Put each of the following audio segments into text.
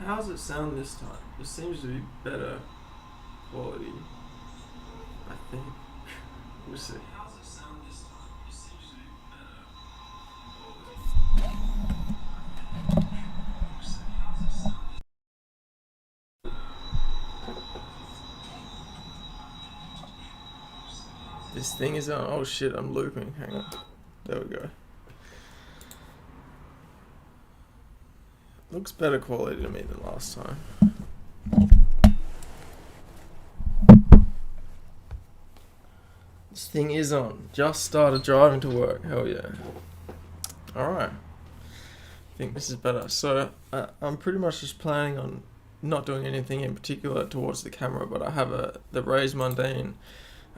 how's it sound this time? It seems to be better quality, I think. We'll see. How's it sound this time? It seems to be better quality. We'll see. How's it sound this thing is on. Oh shit, I'm looping. Hang on. There we go. Looks better quality to me than last time. This thing is on. Just started driving to work. Hell yeah. Alright. I think this is better. So I'm pretty much just planning on not doing anything in particular towards the camera, but I have the Ray's Mundane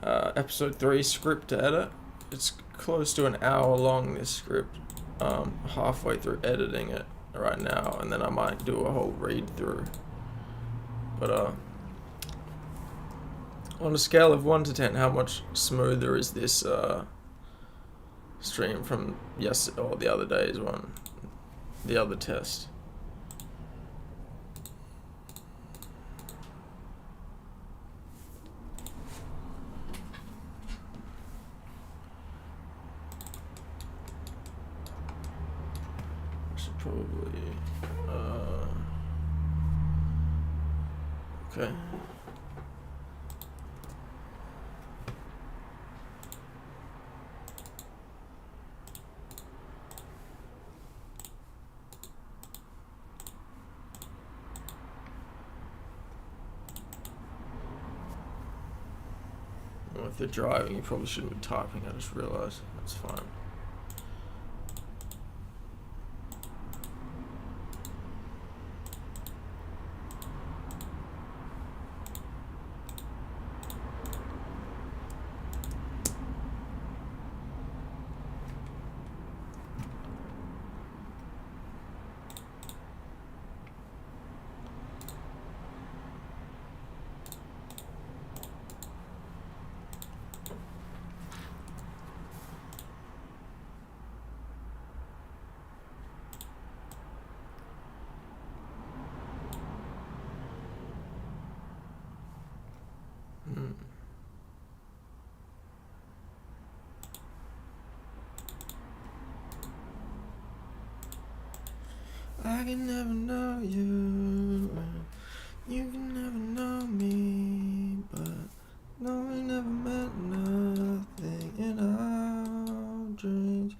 episode 3 script to edit. It's close to an hour long, this script. Halfway through editing it right now, and then I might do a whole read through. But on a scale of 1 to 10, how much smoother is this stream from the other day's one, the other test? I should probably okay. Well, if they're driving, you probably shouldn't be typing. I just realized. That's fine. I can never know you, you can never know me, but no, we never meant nothing in our dreams.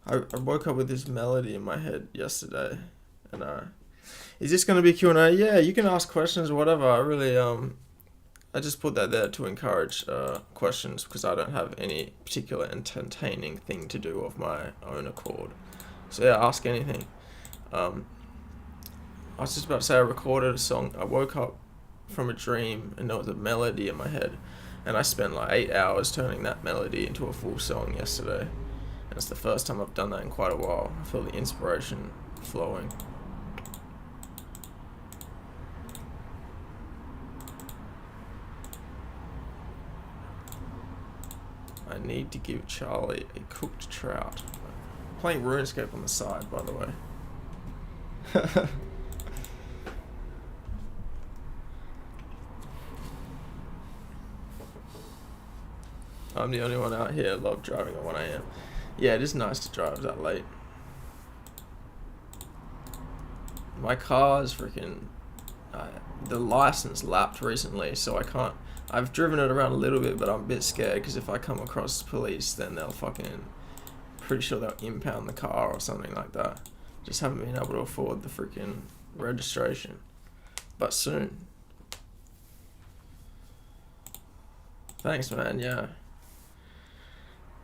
I woke up with this melody in my head yesterday, and is this gonna be Q&A? Yeah, you can ask questions or whatever. I really I just put that there to encourage questions because I don't have any particular entertaining thing to do of my own accord. So yeah, ask anything. I was just about to say I recorded a song. I woke up from a dream and there was a melody in my head, and I spent like 8 hours turning that melody into a full song yesterday. And it's the first time I've done that in quite a while. I feel the inspiration flowing. I need to give Charlie a cooked trout. I'm playing RuneScape on the side, by the way. I'm the only one out here. Love driving at 1 a.m. Yeah, it is nice to drive that late. My car is freaking... the license lapsed recently, so I can't... I've driven it around a little bit, but I'm a bit scared because if I come across police, then they'll fucking... Pretty sure they'll impound the car or something like that. Just haven't been able to afford the freaking registration. But soon. Thanks, man. Yeah.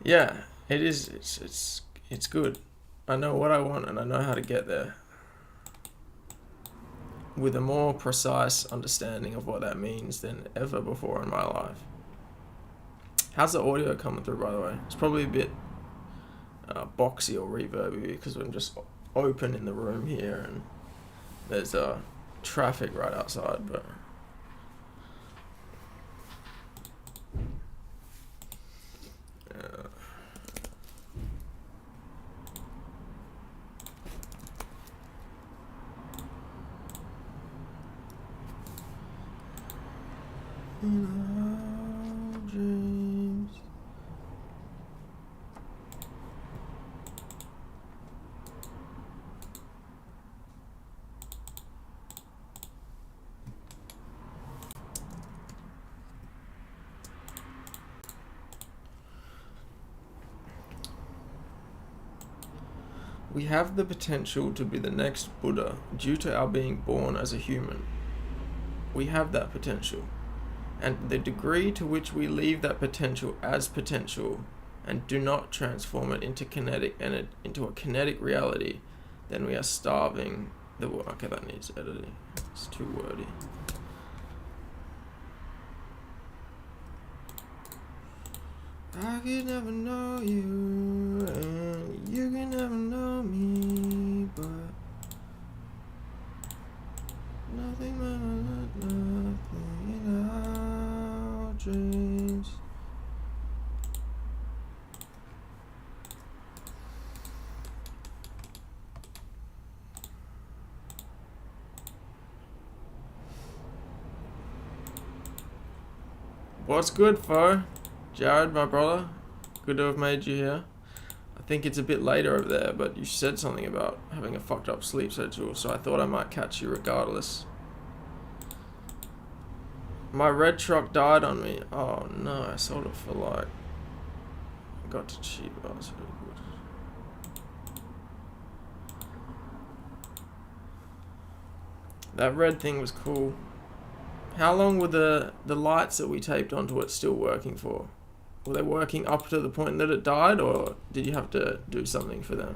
Yeah, it is. It's good. I know what I want and I know how to get there. With a more precise understanding of what that means than ever before in my life. How's the audio coming through, by the way? It's probably a bit boxy or reverby because I'm just open in the room here and there's traffic right outside, but We have the potential to be the next Buddha due to our being born as a human. We have that potential. And the degree to which we leave that potential as potential and do not transform it into into a kinetic reality, then we are starving the world. Okay, that needs editing. It's too wordy. I could never know you, and you can never know me, but nothing in our dreams. What's good, Fo? Jared, my brother, good to have made you here. I think it's a bit later over there, but you said something about having a fucked up sleep schedule, so I thought I might catch you regardless. My red truck died on me. Oh no, I sold it for like... I got to cheap. Oh, it's really good. That red thing was cool. How long were the lights that we taped onto it still working for? Were they working up to the point that it died, or did you have to do something for them?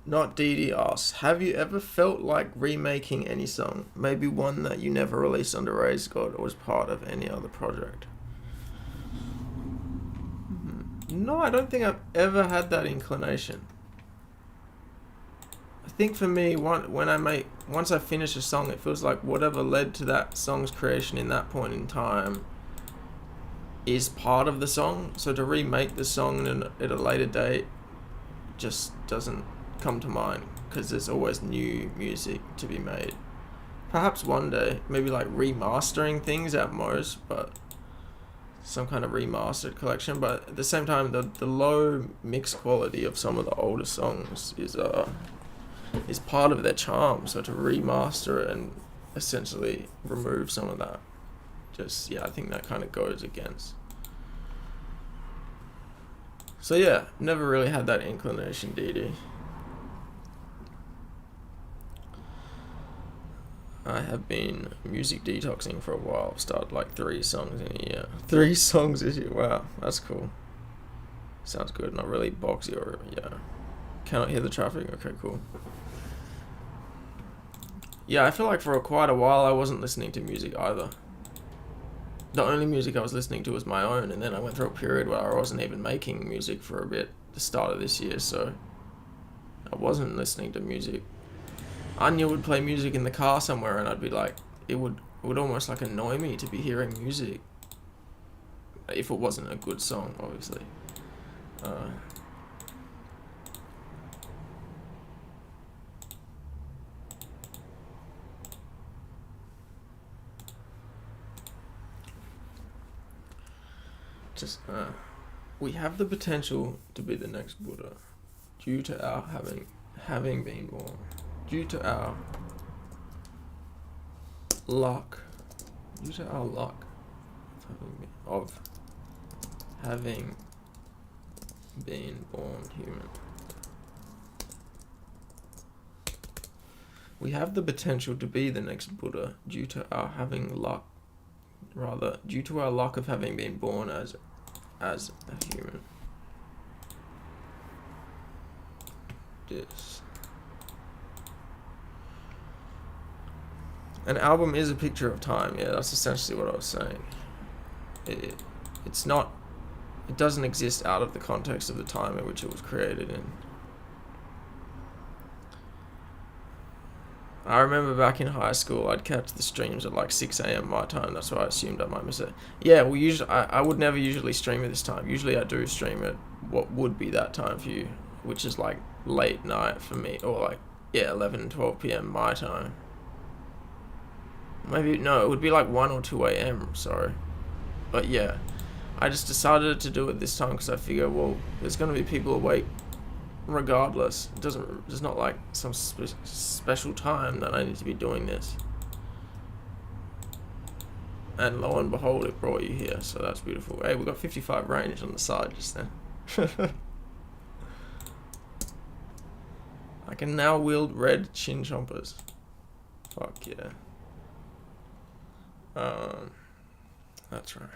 Not Dee asks, have you ever felt like remaking any song? Maybe one that you never released under Raise God or was part of any other project? No, I don't think I've ever had that inclination. I think for me, once I finish a song, it feels like whatever led to that song's creation in that point in time is part of the song. So to remake the song at a later date just doesn't come to mind, because there's always new music to be made. Perhaps one day, maybe like remastering things at most, but some kind of remastered collection. But at the same time, the low mix quality of some of the older songs is part of their charm. So to remaster it and essentially remove some of that, I think that kind of goes against. So yeah, never really had that inclination, Dee. I have been music detoxing for a while. I've started like 3 songs in a year. 3 songs this year. Wow, that's cool. Sounds good. Not really boxy or Cannot hear the traffic. Okay, cool. Yeah, I feel like for quite a while I wasn't listening to music either. The only music I was listening to was my own, and then I went through a period where I wasn't even making music for a bit, the start of this year, so I wasn't listening to music. Anya would play music in the car somewhere, and I'd be like, it would almost like annoy me to be hearing music, if it wasn't a good song, obviously. We have the potential to be the next Buddha due to our having been born, due to our luck of having been born human. We have the potential to be the next Buddha due to our due to our luck of having been born as a human. This. An album is a picture of time. Yeah, that's essentially what I was saying. It doesn't exist out of the context of the time in which it was created in. I remember back in high school, I'd catch the streams at like 6 a.m. my time. That's why I assumed I might miss it. Yeah, well, usually I would never usually stream at this time. Usually I do stream at what would be that time for you, which is like late night for me, or like 11, 12 p.m. my time. Maybe no, it would be like 1 or 2 a.m. Sorry, but yeah, I just decided to do it this time because I figure, well, there's gonna be people awake regardless. It's not like some special time that I need to be doing this. And lo and behold, it brought you here, so that's beautiful. Hey, we got 55 range on the side just then. I can now wield red chin chompers. Fuck yeah. That's right.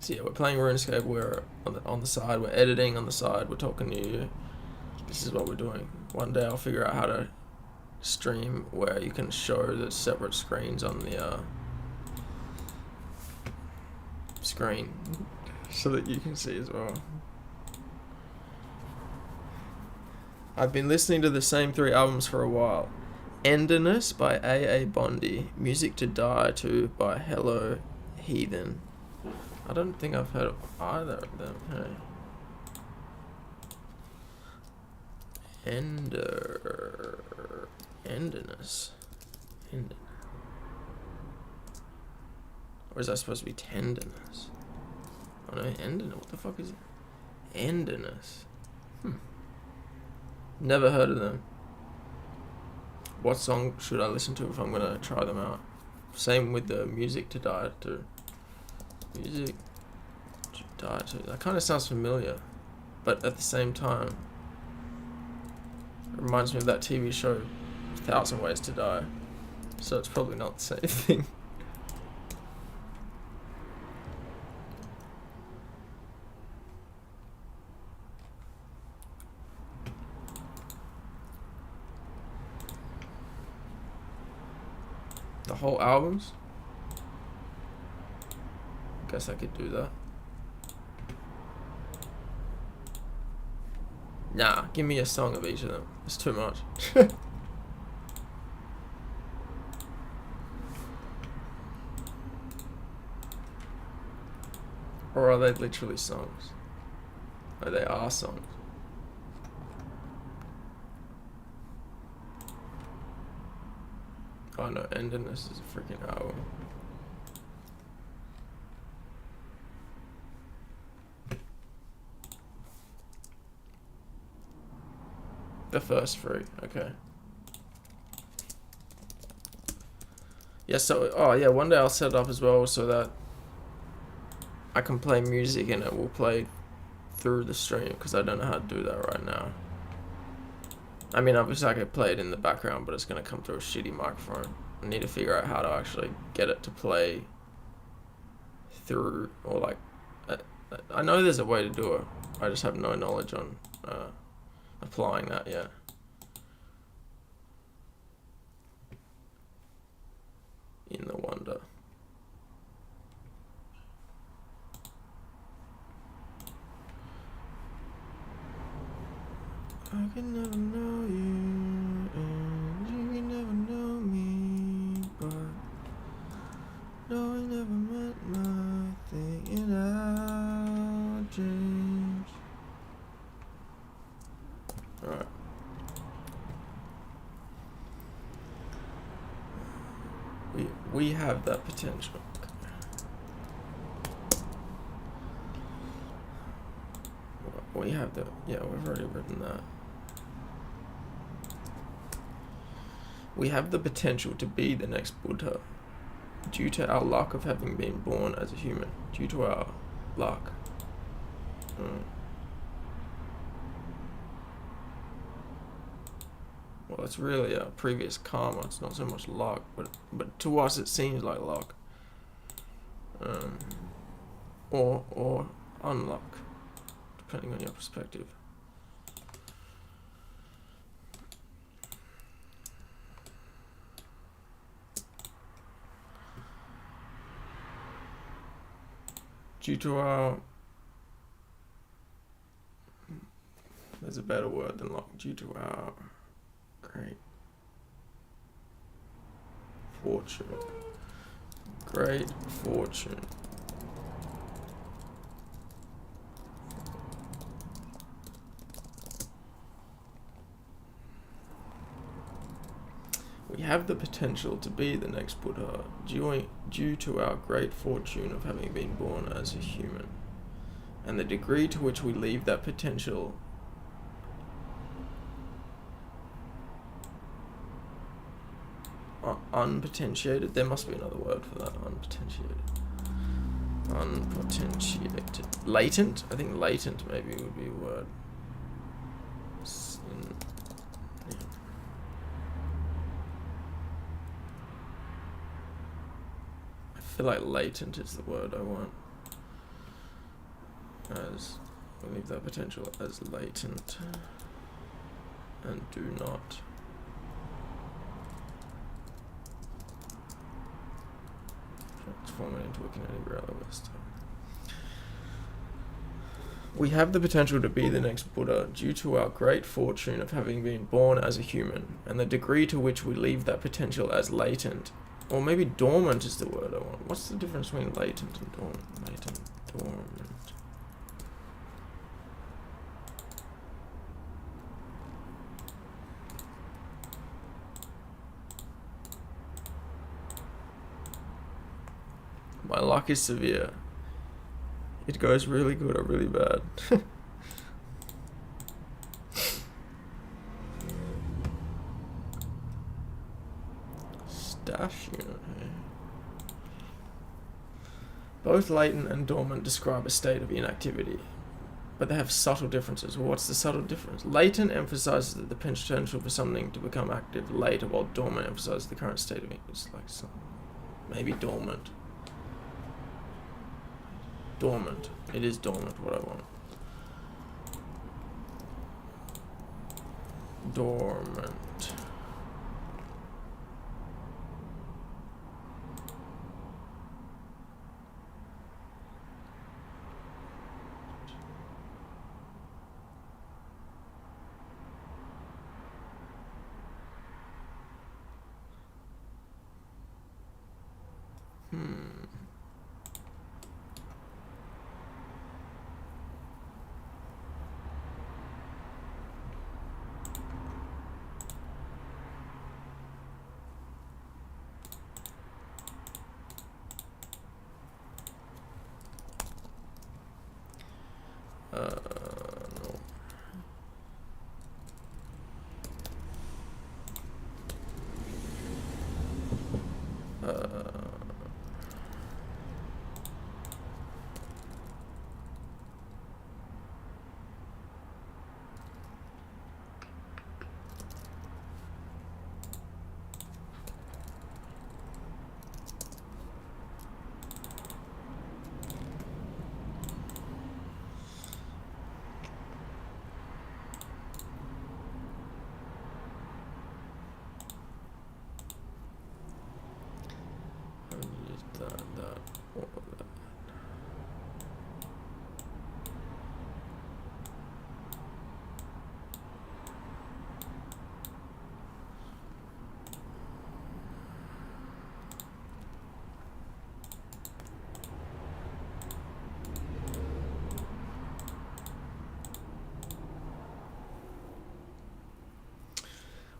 So yeah, we're playing RuneScape. We're on the side. We're editing on the side. We're talking to you. This is what we're doing. One day I'll figure out how to stream where you can show the separate screens on the screen so that you can see as well. I've been listening to the same 3 albums for a while. Endiness by A.A. Bondi. Music to Die To by Hello Heathen. I don't think I've heard of either of them. Hey. Endiness. Or is that supposed to be tenderness? Oh no, endiness. What the fuck is it? Endiness. Never heard of them. What song should I listen to if I'm gonna try them out? Same with the Music to Die To. Music to Die To. That kind of sounds familiar, but at the same time, it reminds me of that TV show, 1,000 Ways to Die. So it's probably not the same thing. The whole albums? Guess I could do that. Nah, give me a song of each of them. It's too much. Or are they literally songs? Oh, they are songs. Oh no, Endiness is a freaking album. The first 3, okay. Yeah, so, oh yeah, one day I'll set it up as well so that I can play music and it will play through the stream, because I don't know how to do that right now. I mean, obviously I could play it in the background, but it's going to come through a shitty microphone. I need to figure out how to actually get it to play through, or like, I know there's a way to do it. I just have no knowledge on applying that yet. In the Wonder. I can never know you, and you can never know me, but no, we never meant nothing in our dreams. Alright. We have that potential. We have the, yeah, we've already written that. We have the potential to be the next Buddha, due to our luck of having been born as a human. Due to our luck. Well, it's really a previous karma. It's not so much luck, but to us it seems like luck. Or unluck, depending on your perspective. Due to our, there's a better word than luck, due to our great fortune. Great fortune. We have the potential to be the next Buddha due to our great fortune of having been born as a human, and the degree to which we leave that potential unpotentiated. There must be another word for that. Unpotentiated. Latent? I think latent maybe would be a word. I feel like latent is the word I want. As we leave that potential as latent and do not transform it into a kinetic realist. We have the potential to be the next Buddha due to our great fortune of having been born as a human, and the degree to which we leave that potential as latent, or maybe dormant is the word I want. What's the difference between latent and dormant? Latent, dormant. My luck is severe. It goes really good or really bad. Stash unit. Both latent and dormant describe a state of inactivity, but they have subtle differences. Well, what's the subtle difference? Latent emphasizes the potential for something to become active later, while dormant emphasizes the current state of it. It's like maybe dormant. Dormant. It is dormant what I want. Dormant. No.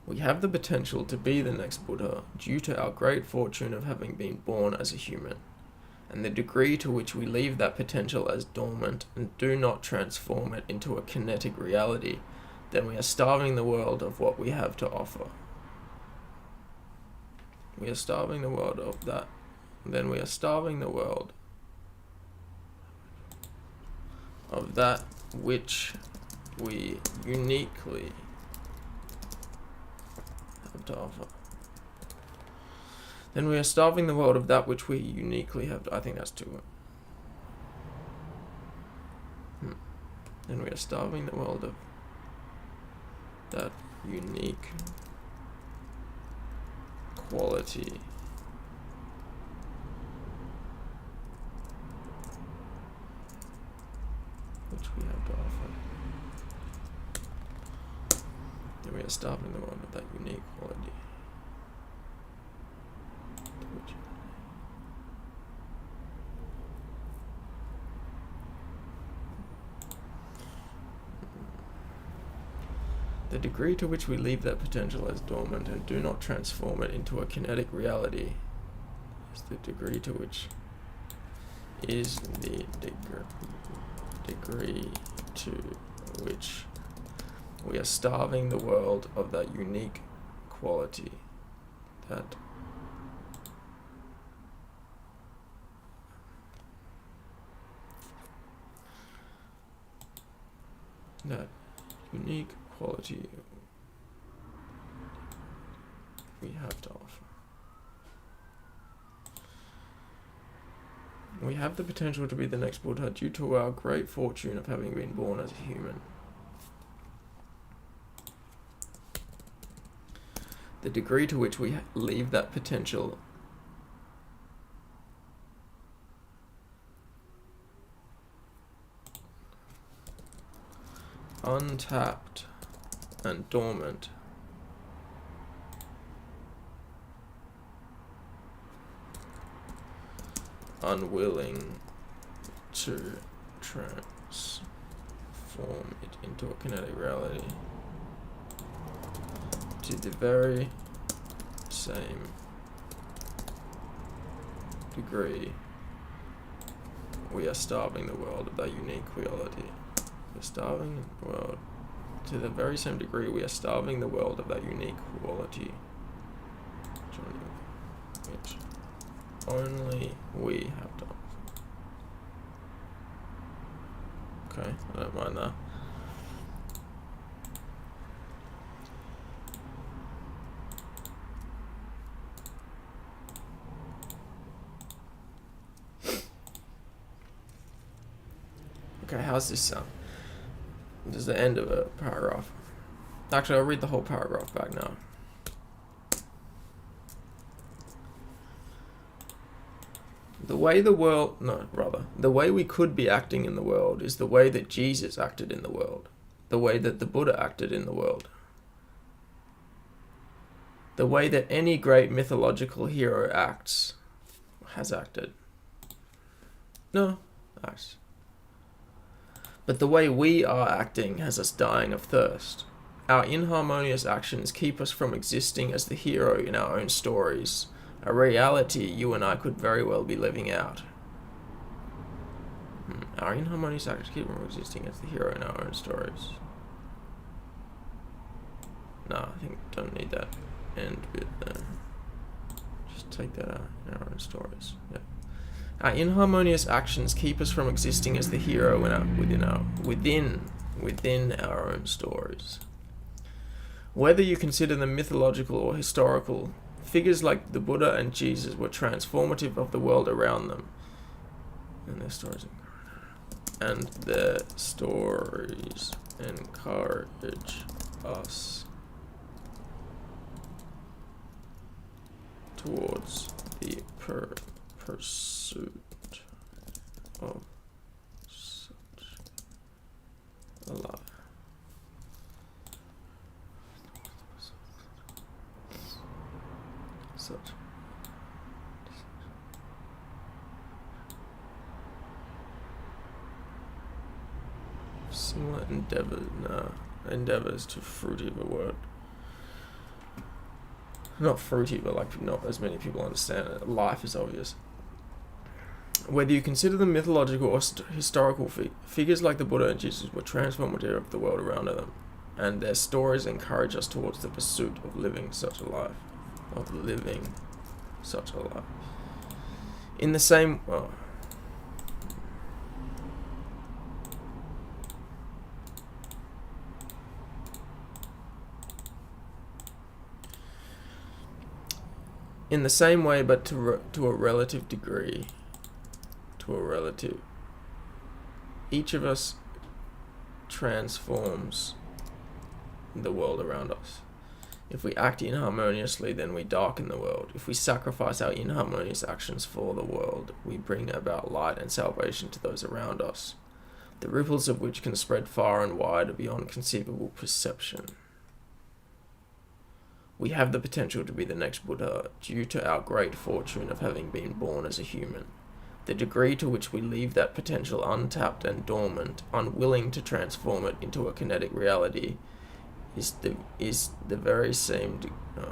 We have the potential to be the next Buddha due to our great fortune of having been born as a human, and the degree to which we leave that potential as dormant and do not transform it into a kinetic reality, then we are starving the world of what we have to offer. We are starving the world of that. Then we are starving the world of that which we uniquely have to offer. Then we are starving the world of that which we uniquely have to, I think that's too. Then we are starving the world of that unique quality which we have to offer. Then we are starving the world of that unique quality. The degree to which we leave that potential as dormant and do not transform it into a kinetic reality is the degree to which we are starving the world of that unique quality that that unique quality we have to offer. We have the potential to be the next Buddha due to our great fortune of having been born as a human. The degree to which we leave that potential untapped and dormant unwilling to transform it into a kinetic reality to the very same degree we are starving the world of that unique quality. We're starving the world to the very same degree we are starving the world of that unique quality, which only we have to. Okay, I don't mind that. Okay, how's this sound? This is the end of a paragraph. Actually, I'll read the whole paragraph back now. The way we could be acting in the world is the way that Jesus acted in the world, the way that the Buddha acted in the world, the way that any great mythological hero has acted. But the way we are acting has us dying of thirst. Our inharmonious actions keep us from existing as the hero in our own stories, a reality you and I could very well be living out. Our inharmonious actions keep us from existing as the hero in our own stories. No, I think we don't need that end bit there. Just take that out in our own stories. Yeah. Our inharmonious actions keep us from existing as the hero within our own stories. Whether you consider them mythological or historical, figures like the Buddha and Jesus were transformative of the world around them, and their stories encourage us towards the pursuit of such a life. Similar endeavors to fruity of a word. Not fruity, but like not as many people understand it. Life is obvious. Whether you consider them mythological or historical, figures like the Buddha and Jesus were transformative of the world around them, and their stories encourage us towards the pursuit of living such a life. In the same... In the same way, but to a relative degree, each of us transforms the world around us. If we act inharmoniously, then we darken the world. If we sacrifice our inharmonious actions for the world, we bring about light and salvation to those around us, the ripples of which can spread far and wide beyond conceivable perception. We have the potential to be the next Buddha due to our great fortune of having been born as a human. The degree to which we leave that potential untapped and dormant, unwilling to transform it into a kinetic reality, is the very same degree.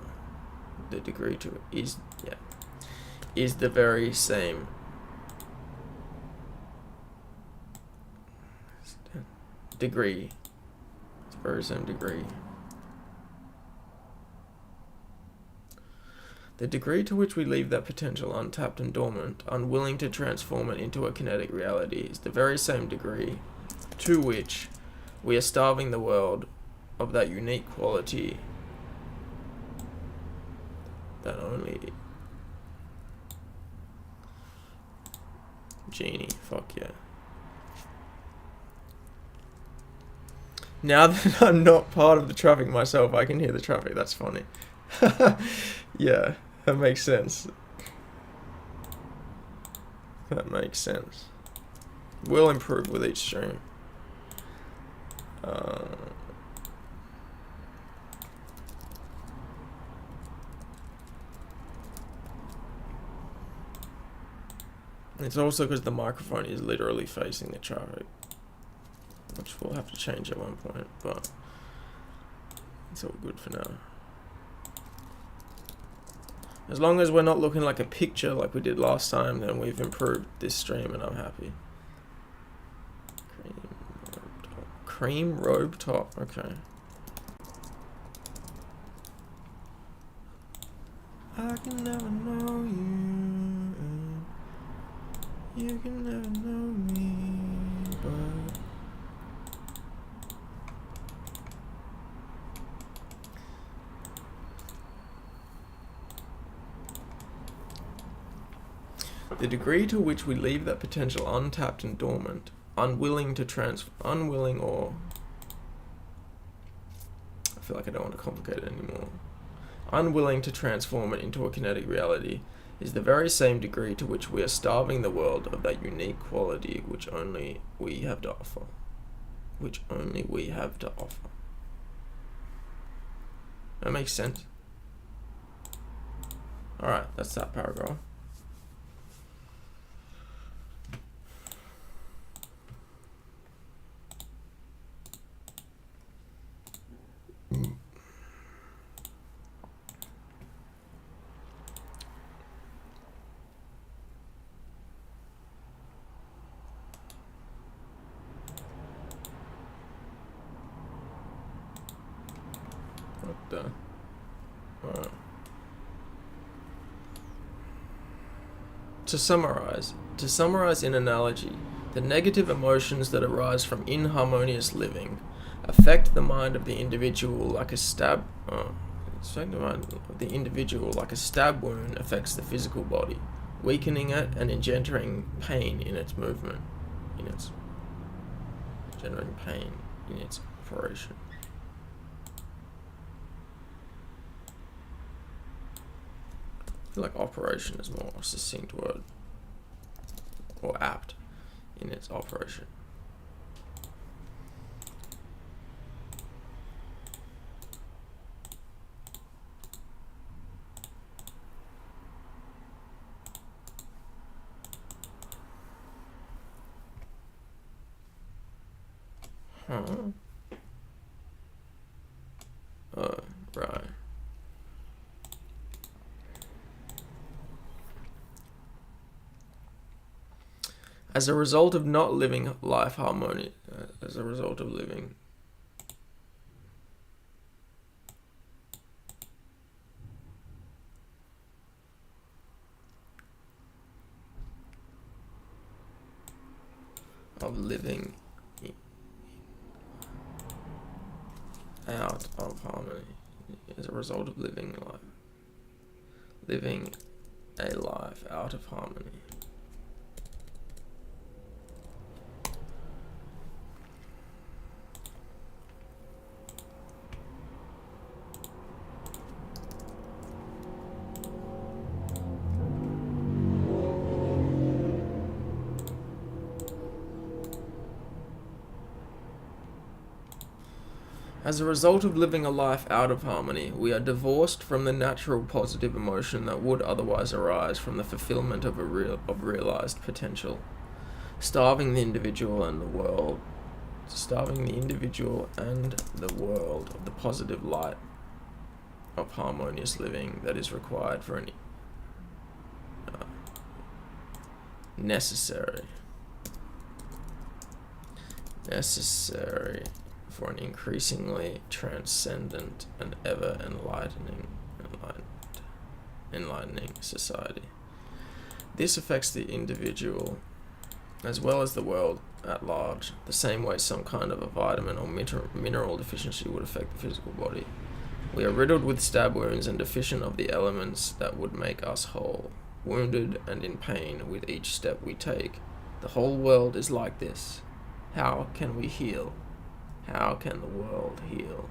It's the very same degree. The degree to which we leave that potential untapped and dormant, unwilling to transform it into a kinetic reality, is the very same degree to which we are starving the world of that unique quality that only Genie, fuck yeah. Now that I'm not part of the traffic myself, I can hear the traffic. That's funny. Yeah, that makes sense. That makes sense. Will improve with each stream. It's also because the microphone is literally facing the traffic, which we'll have to change at one point, but it's all good for now. As long as we're not looking like a picture like we did last time, then we've improved this stream and I'm happy. Cream robe top, okay. I can never know you, you can never know me, but the degree to which we leave that potential untapped and dormant, unwilling or I feel like I don't want to complicate it anymore. Unwilling to transform it into a kinetic reality is the very same degree to which we are starving the world of that unique quality which only we have to offer. Which only we have to offer. That makes sense. Alright, that's that paragraph. To summarize in analogy, the negative emotions that arise from inharmonious living affect the mind of the individual like a stab. The mind of the individual like a stab wound affects the physical body, weakening it and engendering pain in its movement, operation. I feel like operation is more a succinct word, or apt in its operation. Right. As a result of not living life harmony, as a result of living out of harmony, as a result of living a life out of harmony. As a result of living a life out of harmony, we are divorced from the natural positive emotion that would otherwise arise from the fulfillment of realized potential, starving the individual and the world of the positive light of harmonious living that is required for an necessary for an increasingly transcendent and ever enlightening society. This affects the individual as well as the world at large, the same way some kind of a vitamin or mineral deficiency would affect the physical body. We are riddled with stab wounds and deficient of the elements that would make us whole, wounded and in pain with each step we take. The whole world is like this. How can we heal? How can the world heal?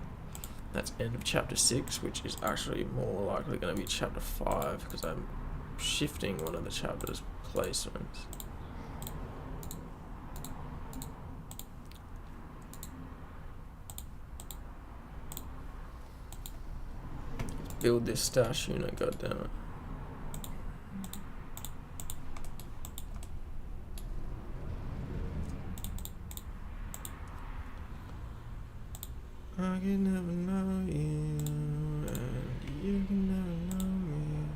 That's end of chapter 6, which is actually more likely going to be chapter 5, because I'm shifting one of the chapters' placements. Build this stash unit, goddammit. I can never know you, and you can never know me.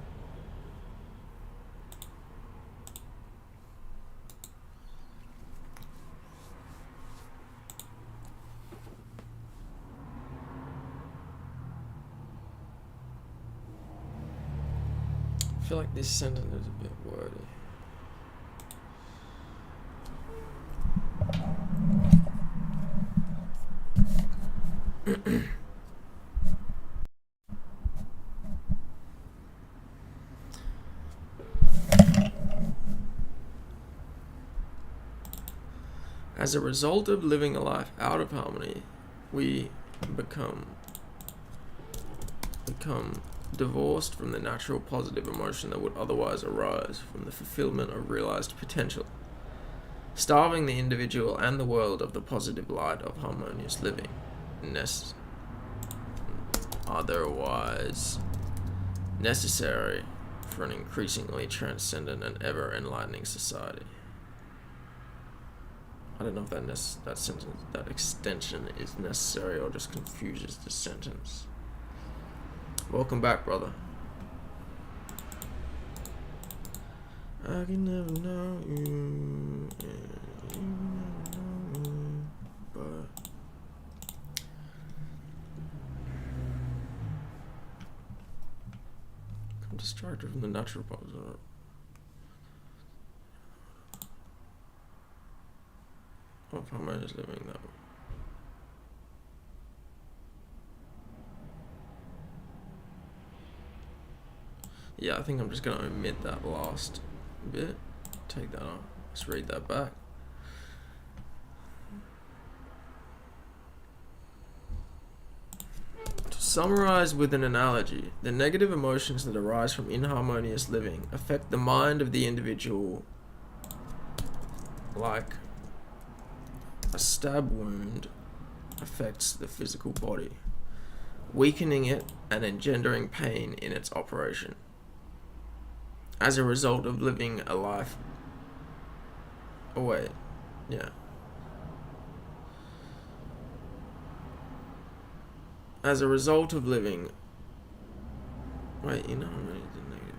I feel like this sentence is a bit wordy. As a result of living a life out of harmony, we become divorced from the natural positive emotion that would otherwise arise from the fulfillment of realized potential, starving the individual and the world of the positive light of harmonious living, otherwise necessary for an increasingly transcendent and ever enlightening society. I don't know if that sentence, that extension is necessary or just confuses the sentence. Welcome back, brother. I can never know you, and you never know me, but I'm distracted from the natural pause. Of harmonious living, though. Yeah, I think I'm just going to omit that last bit. Take that off. Let's read that back. To summarize with an analogy, the negative emotions that arise from inharmonious living affect the mind of the individual like a stab wound affects the physical body, weakening it and engendering pain in its operation. As a result of living a life... Oh, wait. Yeah. As a result of living... Wait, you know how many the negative...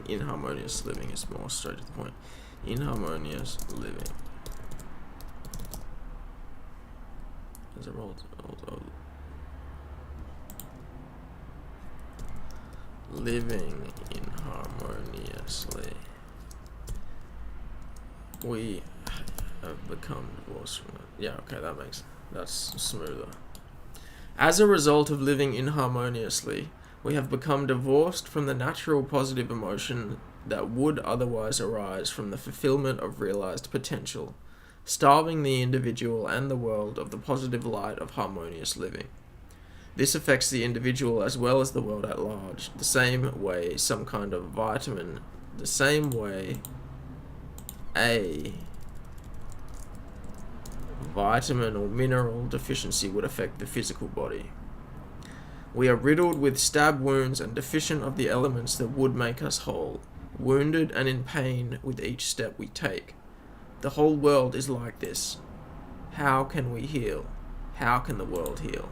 Inharmonious living is more straight to the point. Inharmonious living. As a result of living inharmoniously, we have become divorced from it. Yeah, okay, that's smoother. As a result of living inharmoniously, we have become divorced from the natural positive emotion that would otherwise arise from the fulfillment of realized potential, starving the individual and the world of the positive light of harmonious living. This affects the individual as well as the world at large, the same way some kind of vitamin, the same way a vitamin or mineral deficiency would affect the physical body. We are riddled with stab wounds and deficient of the elements that would make us whole, wounded and in pain with each step we take. The whole world is like this. How can we heal? How can the world heal?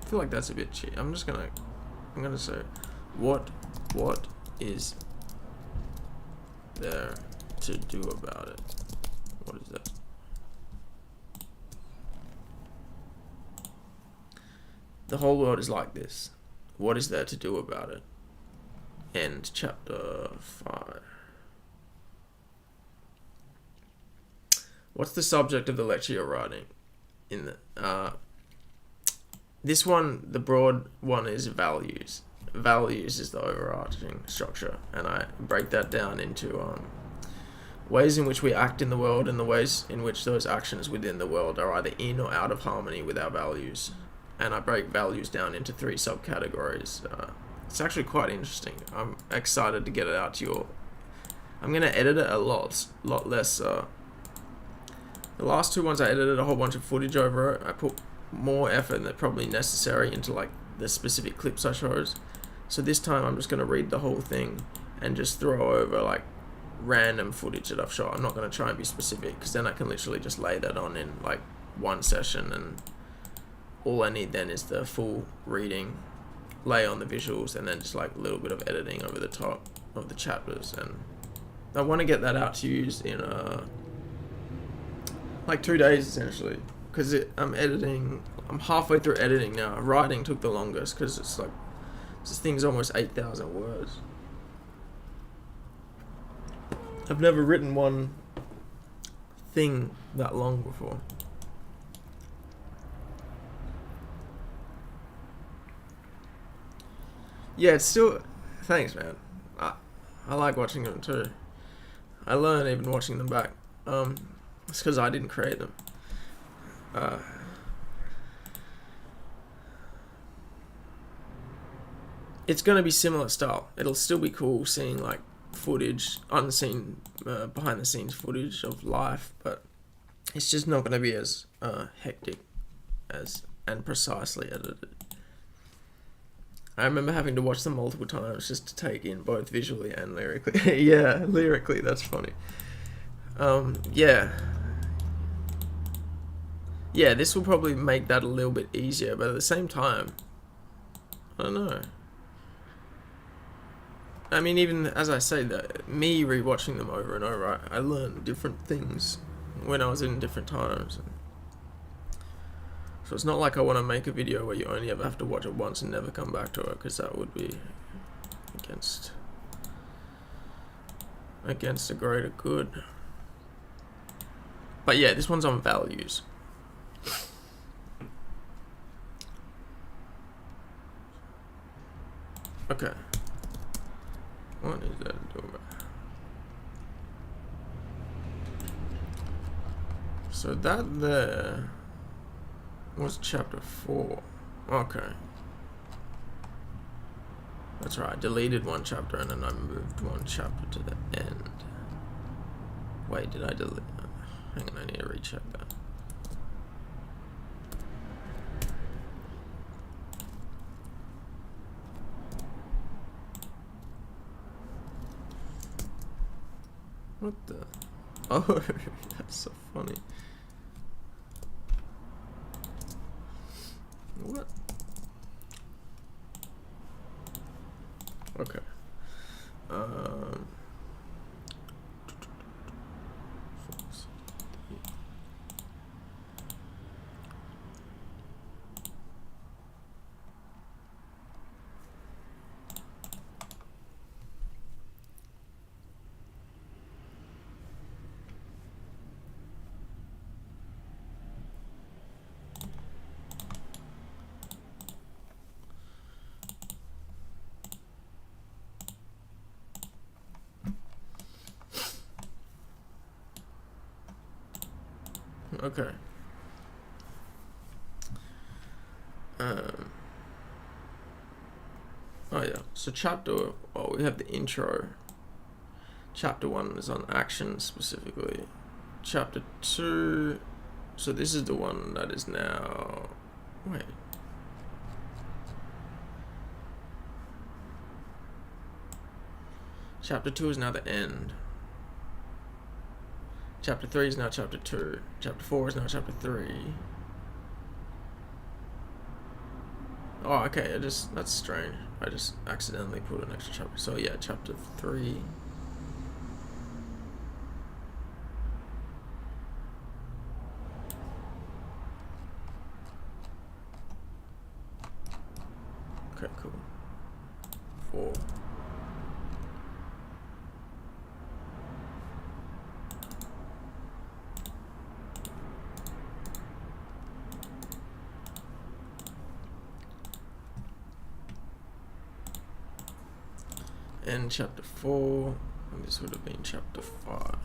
I feel like that's a bit cheap. I'm gonna say, what is there to do about it? What is that? the whole world is like this. What is there to do about it? End chapter 5. What's the subject of the lecture you're writing? In the this one, the broad one is values. Values is the overarching structure, and I break that down into ways in which we act in the world and the ways in which those actions within the world are either in or out of harmony with our values. And I break values down into 3 subcategories. It's actually quite interesting. I'm excited to get it out to you all. I'm going to edit it a lot less. The last 2 ones I edited a whole bunch of footage over it. I put more effort than probably necessary into like the specific clips I chose. So this time I'm just going to read the whole thing and just throw over like random footage that I've shot. I'm not going to try and be specific, because then I can literally just lay that on in like one session, and all I need then is the full reading, lay on the visuals, and then just like a little bit of editing over the top of the chapters. And I want to get that out to you in like 2 days essentially, because I'm halfway through editing now. Writing took the longest because it's like this thing's almost 8,000 words. I've never written one thing that long before. Yeah, it's still... Thanks, man. I like watching them too. I learn even watching them back. It's because I didn't create them. It's going to be similar style. It'll still be cool seeing like footage, unseen, behind the scenes footage of life, but it's just not going to be as hectic and precisely edited. I remember having to watch them multiple times just to take in both visually and lyrically. Yeah, lyrically, that's funny. Yeah, this will probably make that a little bit easier, but at the same time, I don't know. I mean, even as I say that, me rewatching them over and over, I learned different things when I was in different times. So it's not like I want to make a video where you only ever have to watch it once and never come back to it, because that would be against the greater good. But yeah, this one's on values. Okay. What is that doing? So that there was chapter 4. Okay. That's right, I deleted one chapter and then I moved one chapter to the end. Wait, did I delete? Hang on, I need to recheck that. What the? Oh, that's so funny. What? Okay. Okay. Oh yeah. So we have the intro. Chapter 1 is on action specifically. Chapter 2. So this is the one that is now. Wait. Chapter 2 is now the end. Chapter 3 is now chapter 2. Chapter 4 is now chapter 3. Oh, okay, that's strange. I just accidentally put an extra chapter. So yeah, chapter 3. then chapter 4, and this would have been chapter 5.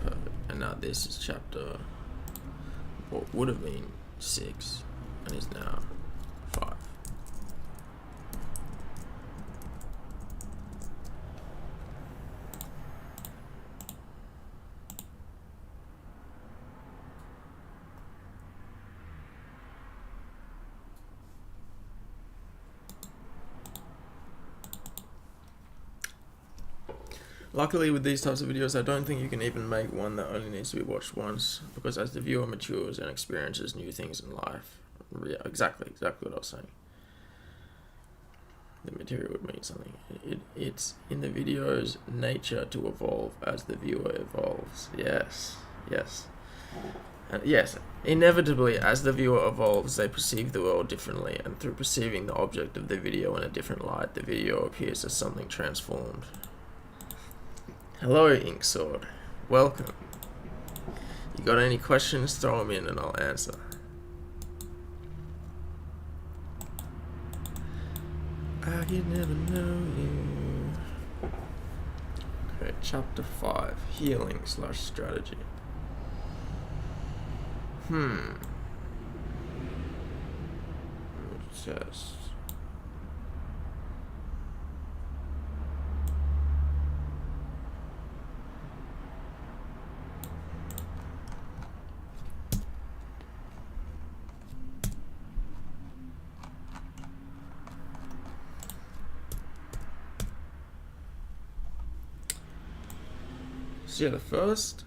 Perfect. And now this is chapter, what would have been 6, and is now 5. Luckily with these types of videos, I don't think you can even make one that only needs to be watched once, because as the viewer matures and experiences new things in life, yeah, exactly what I was saying, the material would mean something. It's in the video's nature to evolve as the viewer evolves. Yes. And yes, inevitably, as the viewer evolves, they perceive the world differently, and through perceiving the object of the video in a different light, the video appears as something transformed. Hello, Inksword. Welcome. You got any questions? Throw them in and I'll answer. I can never know you. Okay, chapter 5. Healing/strategy. Just... So yeah, the first...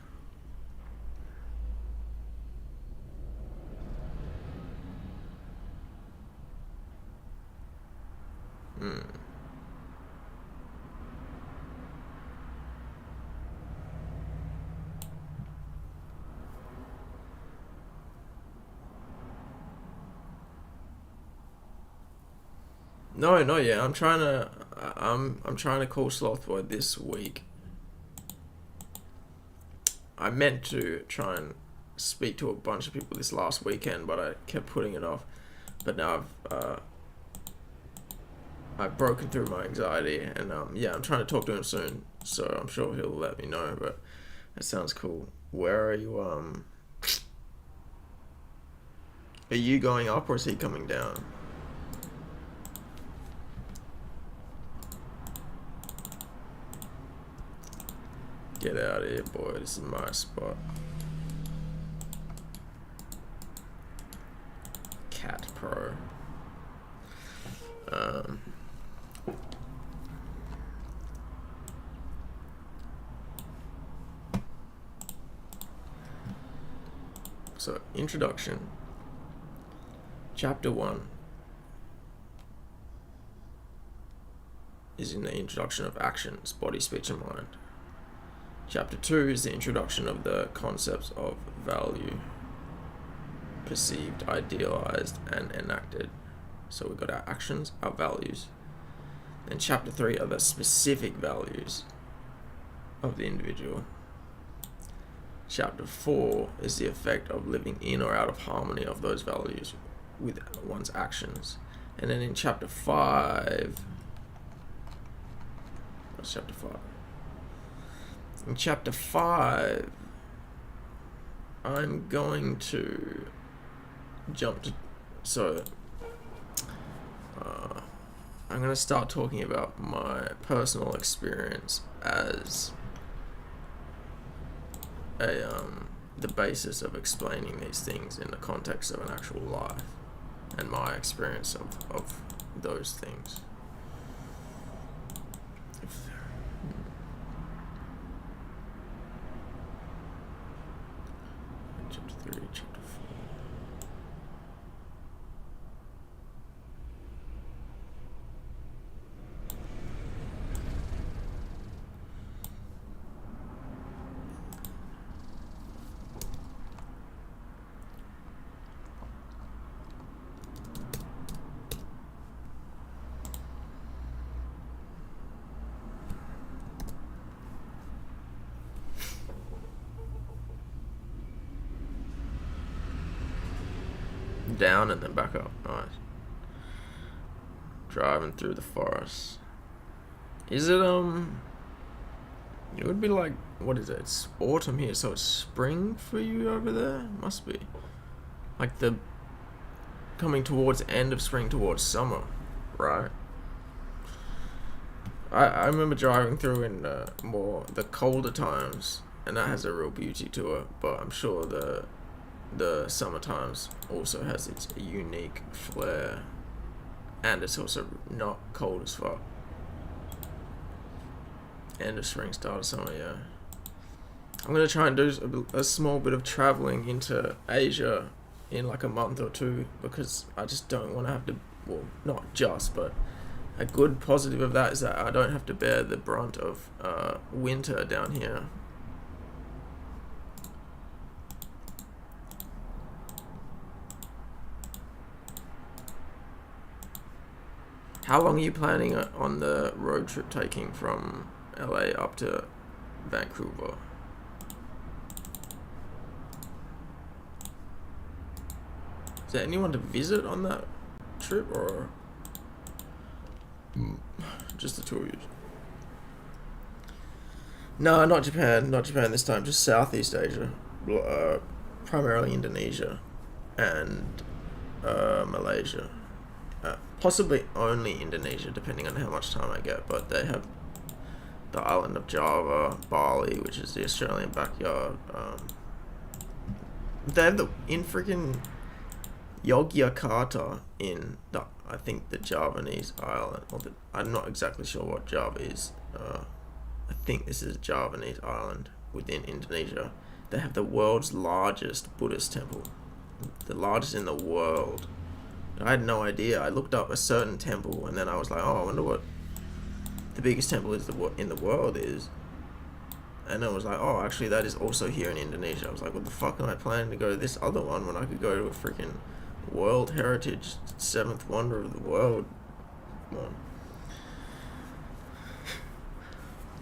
No, not yet. I'm trying to call Slothboy this week. I meant to try and speak to a bunch of people this last weekend, but I kept putting it off. But now I've broken through my anxiety, and yeah, I'm trying to talk to him soon. So I'm sure he'll let me know. But that sounds cool. Where are you? Are you going up or is he coming down? Get out of here, boy. This is my spot. Cat Pro. So, introduction. Chapter 1 is in the introduction of actions, body, speech, and mind. Chapter 2 is the introduction of the concepts of value, perceived, idealized, and enacted. So we've got our actions, our values. And chapter 3 are the specific values of the individual. Chapter 4 is the effect of living in or out of harmony of those values with one's actions. And then in chapter 5, what's chapter 5? In chapter 5, I'm going to jump to, I'm going to start talking about my personal experience as the basis of explaining these things in the context of an actual life, and my experience of those things. Chapter 3, chapter 4. Down and then back up. Nice. driving through the forest. Is it it would be like, what is it? It's autumn here, so it's spring for you over there? Must be. Like the coming towards end of spring towards summer, right? I remember driving through in more the colder times, and that has a real beauty to it, but I'm sure the summer times also has its unique flair, and it's also not cold as fuck. End of spring, start of summer, yeah. I'm gonna try and do a small bit of traveling into Asia in like a month or two, because I just don't want to have to, well, not just, but a good positive of that is that I don't have to bear the brunt of winter down here. How long are you planning on the road trip taking from LA up to Vancouver? Is there anyone to visit on that trip, or just the two of you? No, not Japan. Not Japan this time. Just Southeast Asia, primarily Indonesia and Malaysia. Possibly only Indonesia, depending on how much time I get. But they have the island of Java, Bali, which is the Australian backyard. They have in freaking Yogyakarta in I think the Javanese island. I'm not exactly sure what Java is. I think this is a Javanese island within Indonesia. They have the world's largest Buddhist temple, the largest in the world. I had no idea. I looked up a certain temple, and then I was like, oh, I wonder what the biggest temple in the world is. And I was like, oh, actually, that is also here in Indonesia. I was like, what the fuck am I planning to go to this other one when I could go to a freaking World Heritage 7th Wonder of the World one?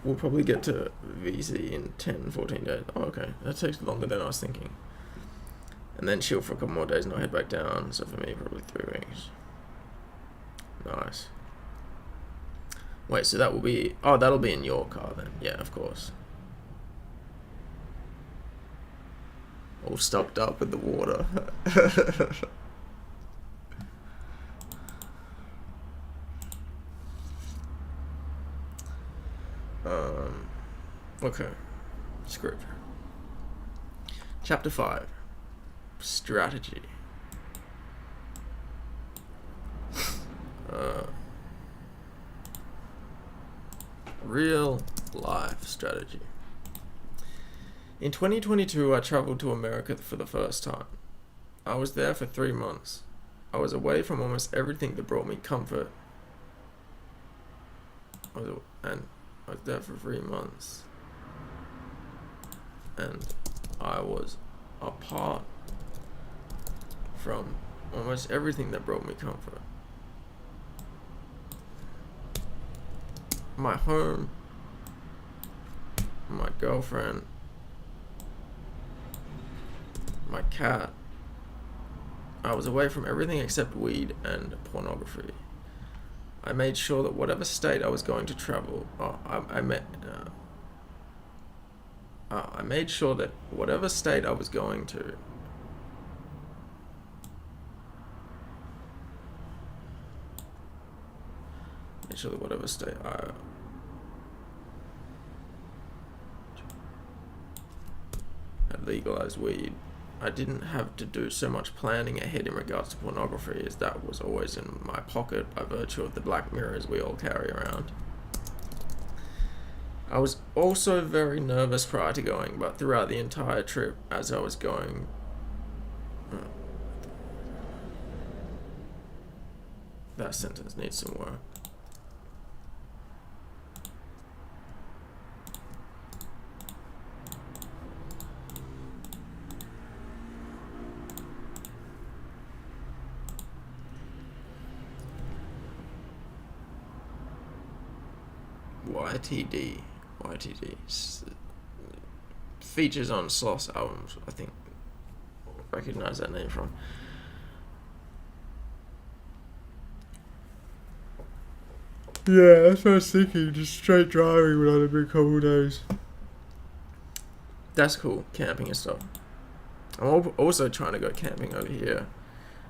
We'll probably get to VC in 10, 14 days. Oh, okay. That takes longer than I was thinking. And then chill for a couple more days and I'll head back down. So for me, probably 3 weeks. Nice. Wait, so that will be... Oh, that'll be in your car then. Yeah, of course. All stocked up with the water. Okay. Script. Chapter 5. Strategy. Real life strategy. In 2022, I traveled to America for the first time. I was there for 3 months. I was away from almost everything that brought me comfort. I was there for 3 months. And I was apart from almost everything that brought me comfort. My home, my girlfriend, my cat. I was away from everything except weed and pornography. I made sure that whatever state I was going to travel, I made sure that whatever state I was going to, had legalized weed, I didn't have to do so much planning ahead in regards to pornography, as that was always in my pocket by virtue of the black mirrors we all carry around. I was also very nervous prior to going, but throughout the entire trip, as I was going... that sentence needs some work. YTD features on Sloss albums, I think. Recognize that name from. Yeah, that's what I was thinking. Just straight driving would only be a couple of days. That's cool, camping and stuff. I'm also trying to go camping over here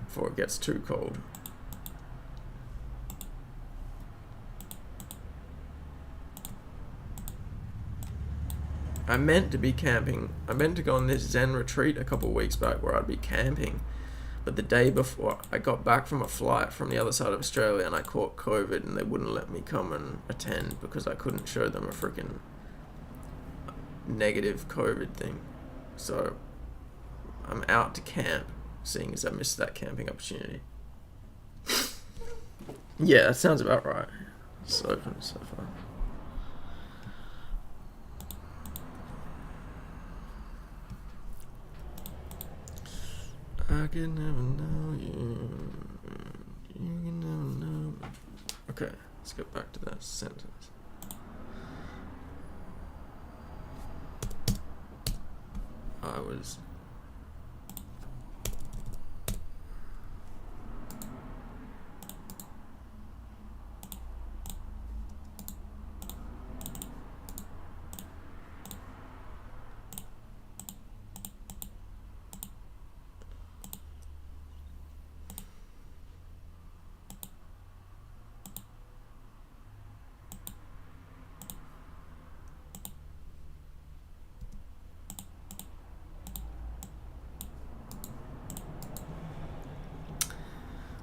before it gets too cold. I meant to be camping. I meant to go on this Zen retreat a couple of weeks back where I'd be camping. But the day before, I got back from a flight from the other side of Australia and I caught COVID and they wouldn't let me come and attend because I couldn't show them a freaking negative COVID thing. So I'm out to camp, seeing as I missed that camping opportunity. Yeah, that sounds about right. It's open so far. I can never know you. You can never know me. Okay, let's get back to that sentence.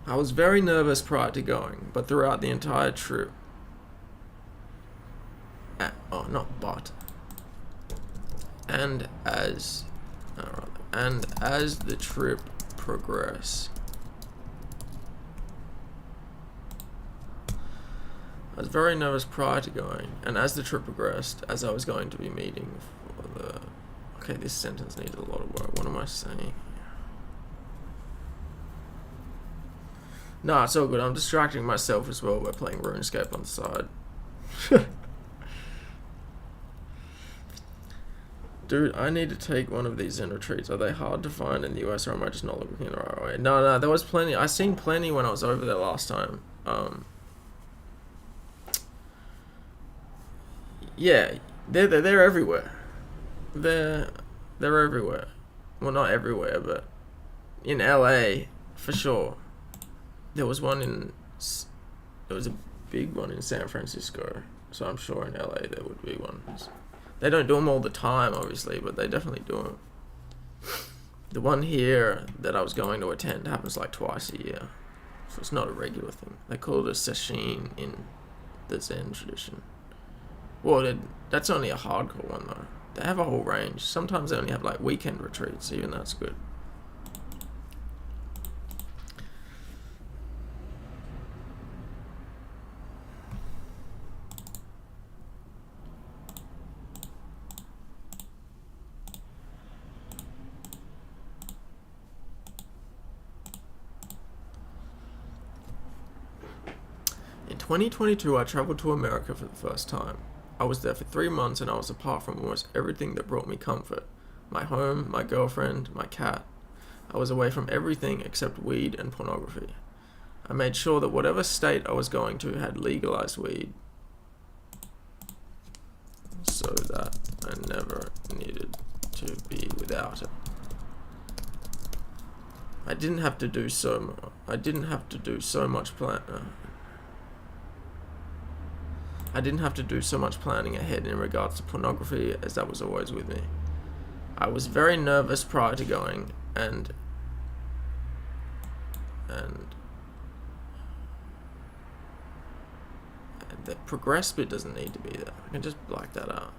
I was very nervous prior to going, but throughout the entire trip, and as the trip progressed, I was very nervous prior to going, and as the trip progressed, as I was going to be meeting for the... Okay, this sentence needs a lot of work. What am I saying? Nah, it's all good. I'm distracting myself as well by playing RuneScape on the side. Dude, I need to take one of these Zen retreats. Are they hard to find in the US or am I just not looking the right way? No, there was plenty. I seen plenty when I was over there last time. Yeah, they're everywhere. They're everywhere. Well, not everywhere, but in LA for sure. There was a big one in San Francisco, so I'm sure in LA there would be ones. They don't do them all the time, obviously, but they definitely do them. The one here that I was going to attend happens like twice a year, so it's not a regular thing. They call it a sesshin in the Zen tradition. Well, that's only a hardcore one though. They have a whole range. Sometimes they only have like weekend retreats, even that's good. In 2022, I traveled to America for the first time. I was there for 3 months and I was apart from almost everything that brought me comfort. My home, my girlfriend, my cat. I was away from everything except weed and pornography. I made sure that whatever state I was going to had legalized weed, so that I never needed to be without it. I didn't have to do so much planning ahead in regards to pornography, as that was always with me. I was very nervous prior to going, and the progress bit doesn't need to be there. I can just black that out.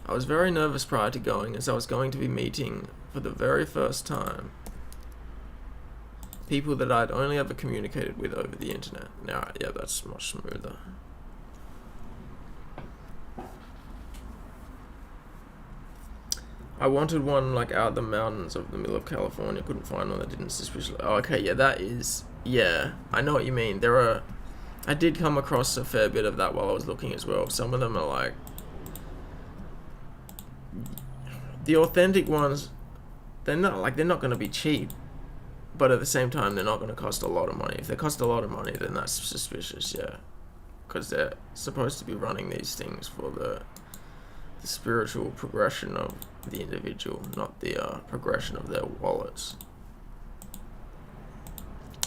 I was very nervous prior to going, as I was going to be meeting for the very first time people that I'd only ever communicated with over the internet. Now, yeah, that's much smoother. I wanted one like out of the mountains of the middle of California. Couldn't find one that didn't suspiciously... Oh, okay, yeah, that is... Yeah, I know what you mean. I did come across a fair bit of that while I was looking as well. Some of them are like... The authentic ones, they're not going to be cheap. but at the same time, they're not going to cost a lot of money. If they cost a lot of money, then that's suspicious, yeah. Because they're supposed to be running these things for the spiritual progression of the individual, not the progression of their wallets.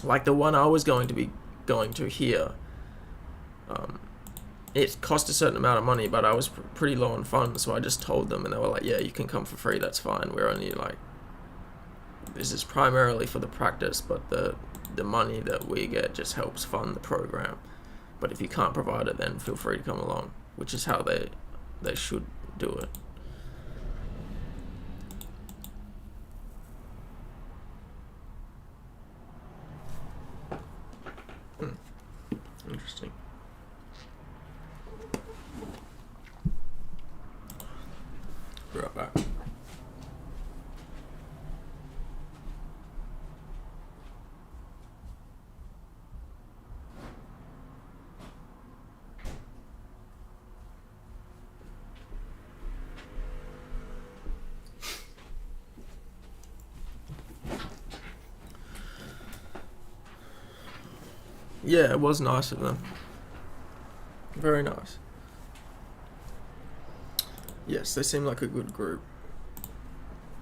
Like the one I was going to here, it cost a certain amount of money, but I was pretty low on funds, so I just told them, and they were like, yeah, you can come for free, that's fine. We're only like, this is primarily for the practice, but the money that we get just helps fund the program. But if you can't provide it, then feel free to come along, which is how they should do it. Interesting. Be right back. Yeah, it was nice of them. Very nice. Yes, they seem like a good group.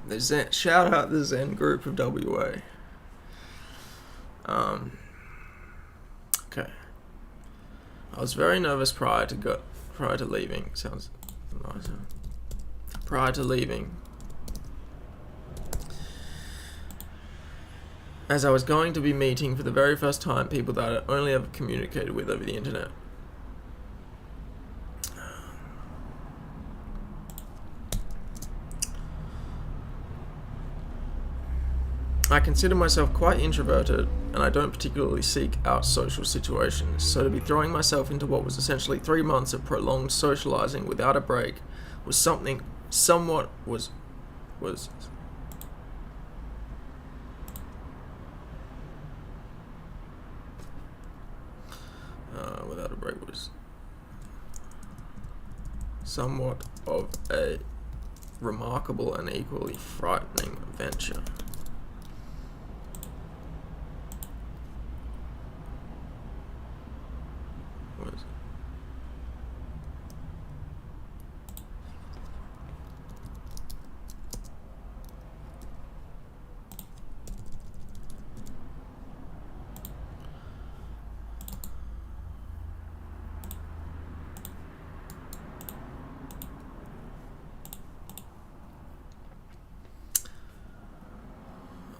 The Zen, shout out the Zen group of WA. Okay. I was very nervous prior to leaving. Sounds nice. Prior to leaving, as I was going to be meeting for the very first time people that I only ever communicated with over the internet. I consider myself quite introverted, and I don't particularly seek out social situations, so to be throwing myself into what was essentially 3 months of prolonged socializing without a break was something somewhat was without a break was somewhat of a remarkable and equally frightening venture.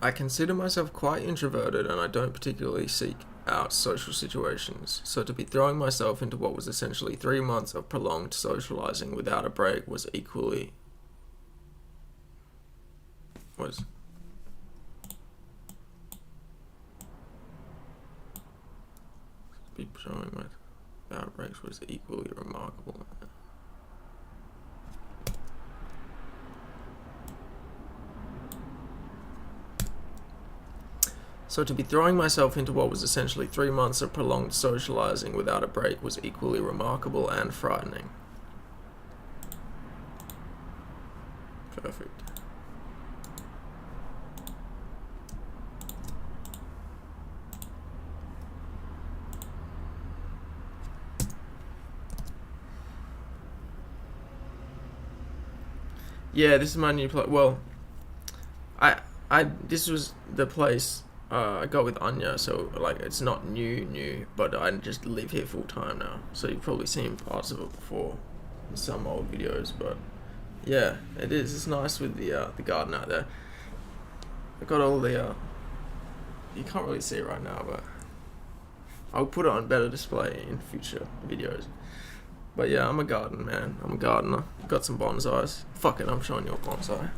I consider myself quite introverted, and I don't particularly seek out social situations, so to be throwing myself into what was essentially 3 months of prolonged socializing without a break was equally remarkable. So to be throwing myself into what was essentially 3 months of prolonged socializing without a break was equally remarkable and frightening. Perfect. Yeah, this is my new place. Well, this was the place I got with Anya, so like it's not new, but I just live here full time now. So you've probably seen parts of it before in some old videos, but yeah, it is. It's nice with the garden out there. I got all the you can't really see it right now, but I'll put it on better display in future videos. But yeah, I'm a garden man. I'm a gardener. Got some bonsais. Fuck it, I'm showing you a bonsai.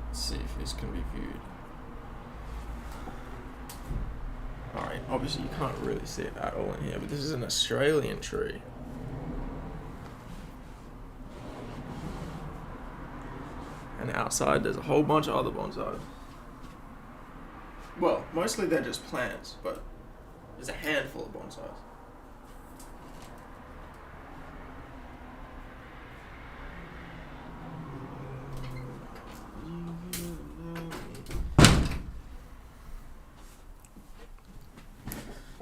Let's see if this can be viewed. Alright, obviously you can't really see it at all in here, but this is an Australian tree. And outside there's a whole bunch of other bonsais. Well, mostly they're just plants, but there's a handful of bonsais.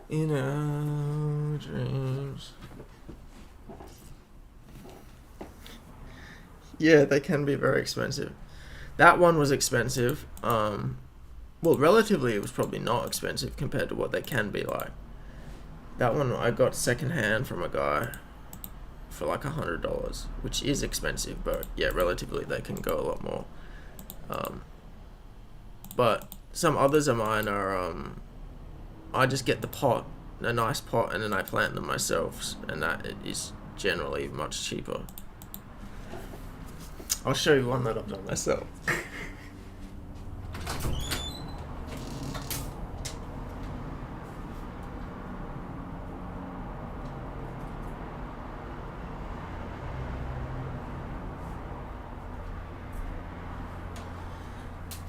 In our dreams. Yeah, they can be very expensive. That one was expensive. Well, relatively, it was probably not expensive compared to what they can be like. That one I got secondhand from a guy for like $100, which is expensive, but yeah, relatively they can go a lot more. But some others of mine are, I just get the pot, a nice pot, and then I plant them myself, and that is generally much cheaper. I'll show you one that I've done myself.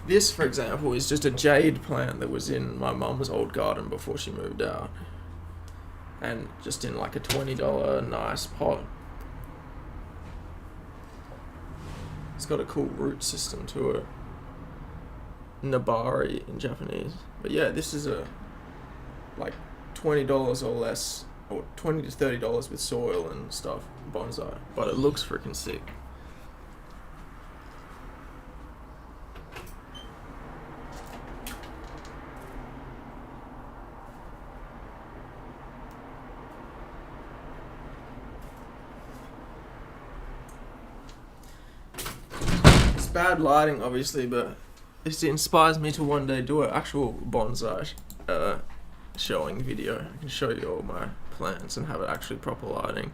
This, for example, is just a jade plant that was in my mum's old garden before she moved out. And just in like a $20 nice pot. It's got a cool root system to it. Nabari in Japanese. But yeah, this is a like $20 or less, or $20 to $30 with soil and stuff, bonsai. But it looks freaking sick. Bad lighting, obviously, but it inspires me to one day do an actual bonsai showing video. I can show you all my plants and have it actually proper lighting.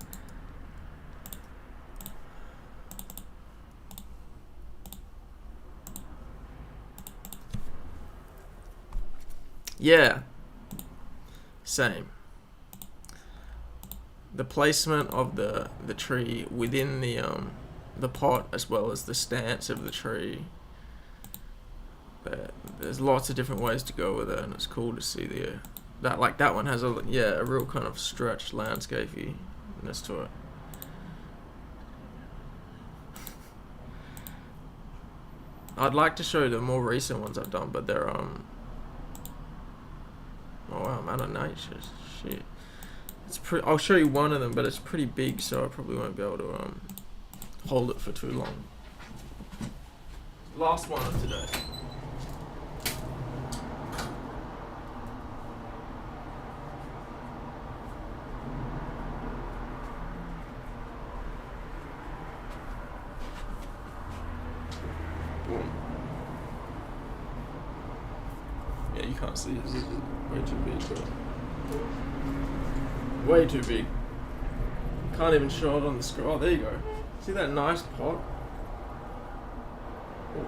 Yeah, same. The placement of the tree within the pot, as well as the stance of the tree. There's lots of different ways to go with it, and it's cool to see that one has a real kind of stretched landscapiness to it. I'd like to show you the more recent ones I've done, but they're oh wow, I'm out of nature. Shit. I'll show you one of them, but it's pretty big, so I probably won't be able to hold it for too long. Last one of today. Boom. Yeah, you can't see it. It's way too big, but way too big. Can't even show it on the screen. Oh, there you go. See that nice pot? Oof.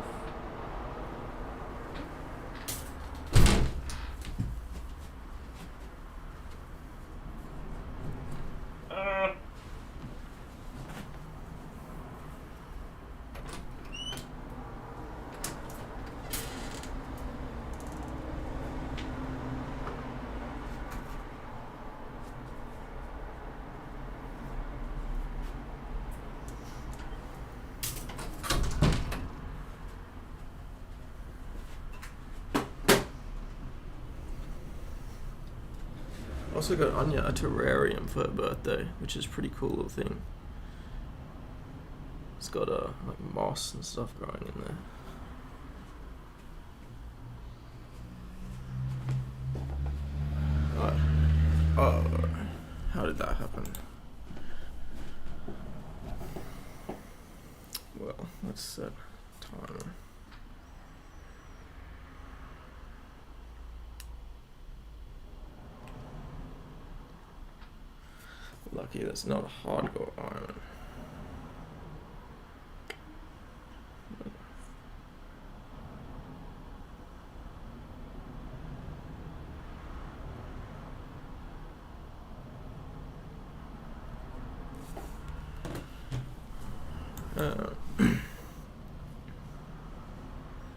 Also got Anya a terrarium for her birthday, which is a pretty cool little thing. It's got like moss and stuff growing in there. Right. Oh, how did that happen? Well, let's set timer. Lucky that's not a hardcore iron.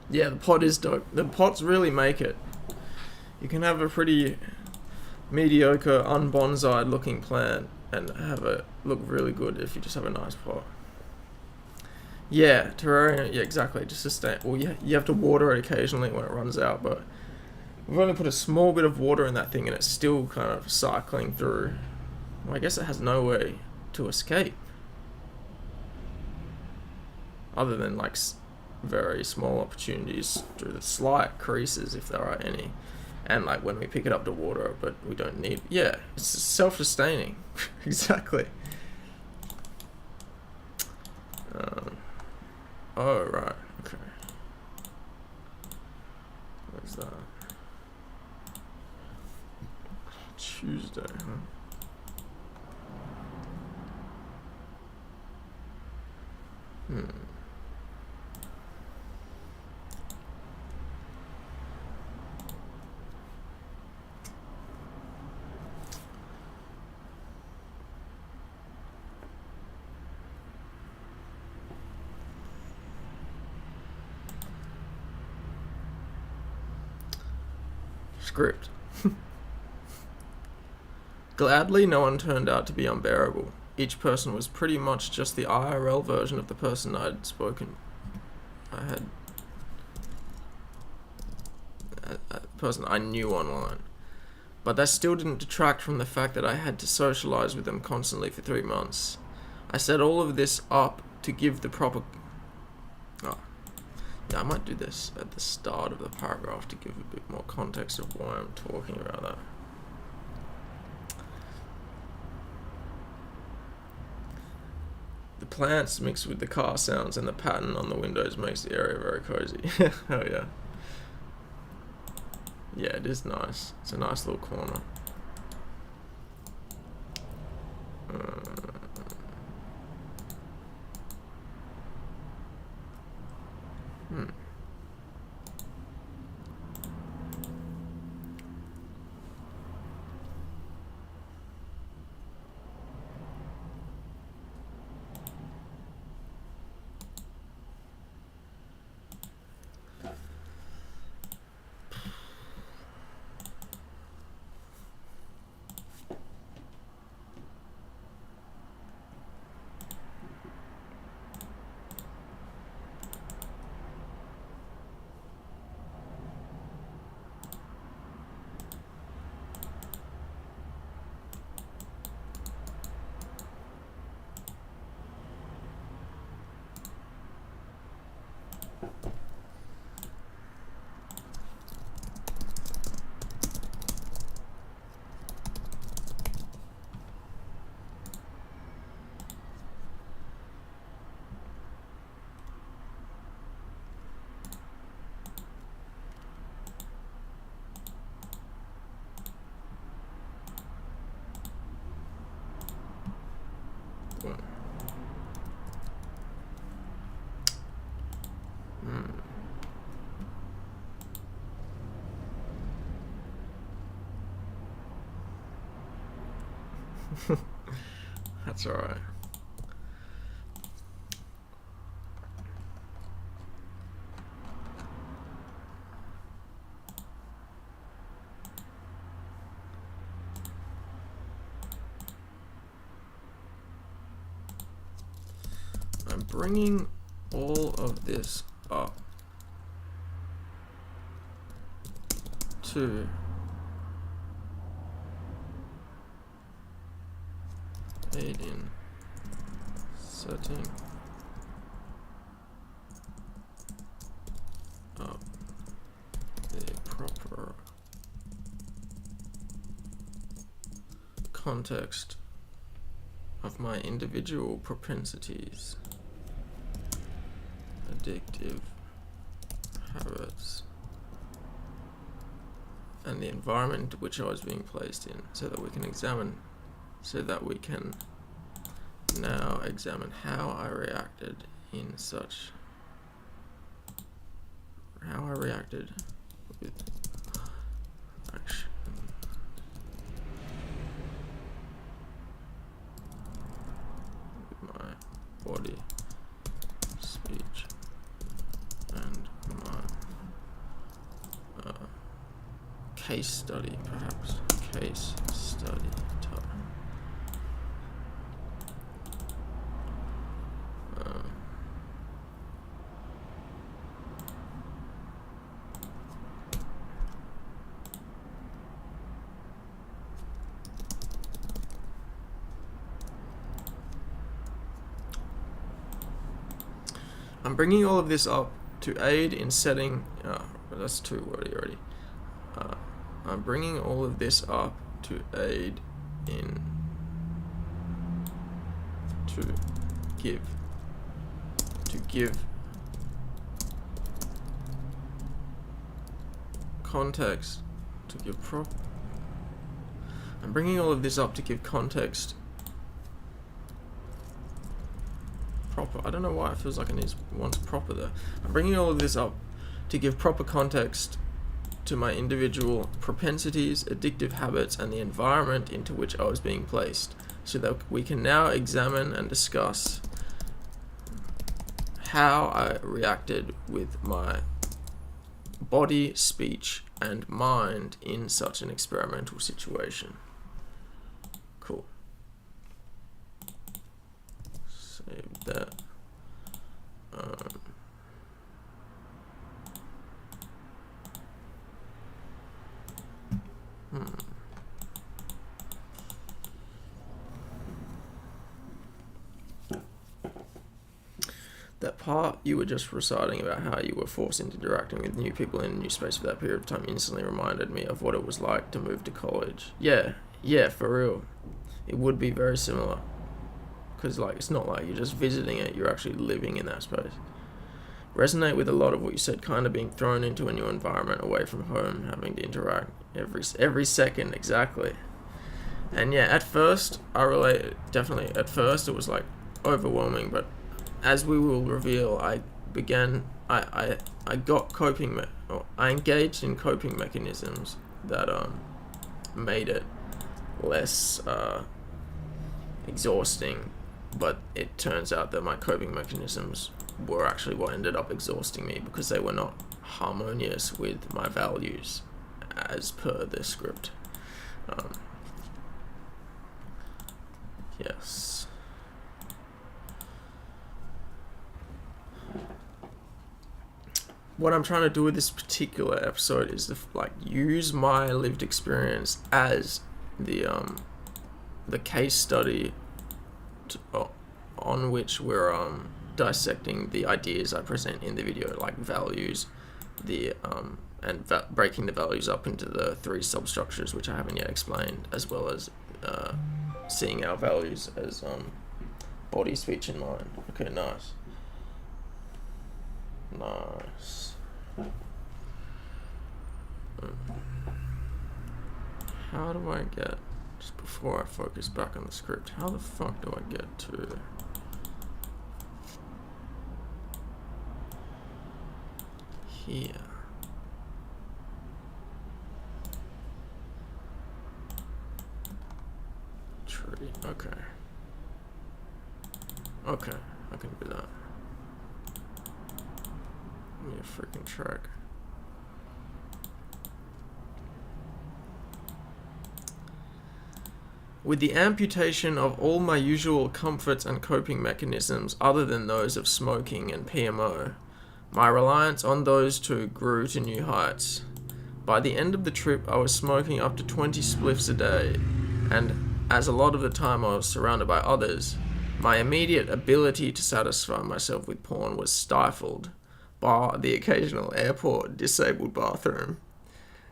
Yeah, the pot is dope. The pots really make it. You can have a pretty mediocre, unbonsaied looking plant and have it look really good if you just have a nice pot. Yeah, terrarium, yeah, exactly. Just sustain. Well, you have to water it occasionally when it runs out, but we've only put a small bit of water in that thing and it's still kind of cycling through. Well, I guess it has no way to escape. Other than like very small opportunities through the slight creases, if there are any. And like when we pick it up to water, but we don't need. Yeah, it's self-sustaining. Exactly. Oh, right. Okay. Where's that? Tuesday, huh? Script. Gladly, no one turned out to be unbearable. Each person was pretty much just the IRL version of the person I'd spoken. A person I knew online. But that still didn't detract from the fact that I had to socialize with them constantly for 3 months. I set all of this up to give the proper... Oh. Yeah, I might do this at the start of the paragraph to give a bit more context of why I'm talking about that. The plants mixed with the car sounds and the pattern on the windows makes the area very cozy. Oh yeah. Yeah, it is nice. It's a nice little corner. That's alright. I'm bringing all of this up to aid in setting up the proper context of my individual propensities, addictive habits, and the environment which I was being placed in, so that we can now examine how I reacted with action. With my body, speech, and my case study, perhaps. Case study. I'm bringing all of this up to aid in setting. That's too wordy already. I'm bringing all of this up to aid in to give context to give I'm bringing all of this up to give context. Proper. I don't know why it feels like it needs one's proper there. I'm bringing all of this up to give proper context to my individual propensities, addictive habits, and the environment into which I was being placed, so that we can now examine and discuss how I reacted with my body, speech, and mind in such an experimental situation. Cool. Save that. That part you were just reciting about how you were forced into interacting with new people in a new space for that period of time instantly reminded me of what it was like to move to college. Yeah, for real. It would be very similar. Because like it's not like you're just visiting it, you're actually living in that space. Resonate with a lot of what you said, kind of being thrown into a new environment away from home, having to interact every second, exactly. And yeah, at first, I relate, definitely, at first it was like overwhelming, but as we will reveal, I engaged in coping mechanisms that made it less exhausting, but it turns out that my coping mechanisms were actually what ended up exhausting me because they were not harmonious with my values as per the script. Yes. What I'm trying to do with this particular episode is to use my lived experience as the case study on which we're dissecting the ideas I present in the video, like values, and breaking the values up into the 3 substructures which I haven't yet explained, as well as seeing our values as body, speech, and mind. Okay, nice. How do I get, just before I focus back on the script, how the fuck do I get to here? Tree, okay, I can do that. Give me a freaking track. With the amputation of all my usual comforts and coping mechanisms other than those of smoking and PMO, my reliance on those two grew to new heights. By the end of the trip, I was smoking up to 20 spliffs a day, and as a lot of the time I was surrounded by others, my immediate ability to satisfy myself with porn was stifled, bar the occasional airport disabled bathroom.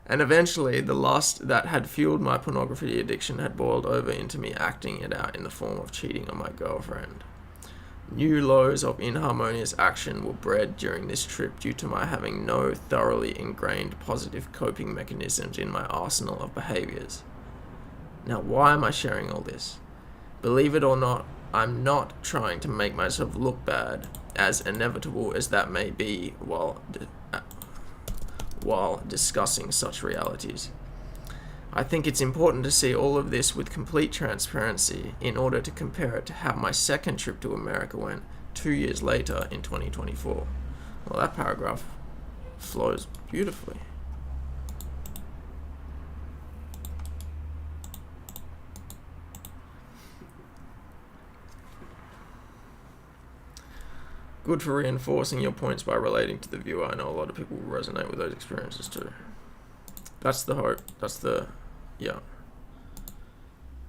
And eventually, the lust that had fueled my pornography addiction had boiled over into me acting it out in the form of cheating on my girlfriend. New lows of inharmonious action were bred during this trip due to my having no thoroughly ingrained positive coping mechanisms in my arsenal of behaviors. Now, why am I sharing all this? Believe it or not, I'm not trying to make myself look bad, as inevitable as that may be while discussing such realities. I think it's important to see all of this with complete transparency in order to compare it to how my second trip to America went 2 years later in 2024. Well, that paragraph flows beautifully. Good for reinforcing your points by relating to the viewer. I know a lot of people will resonate with those experiences too. That's the hope. Yeah.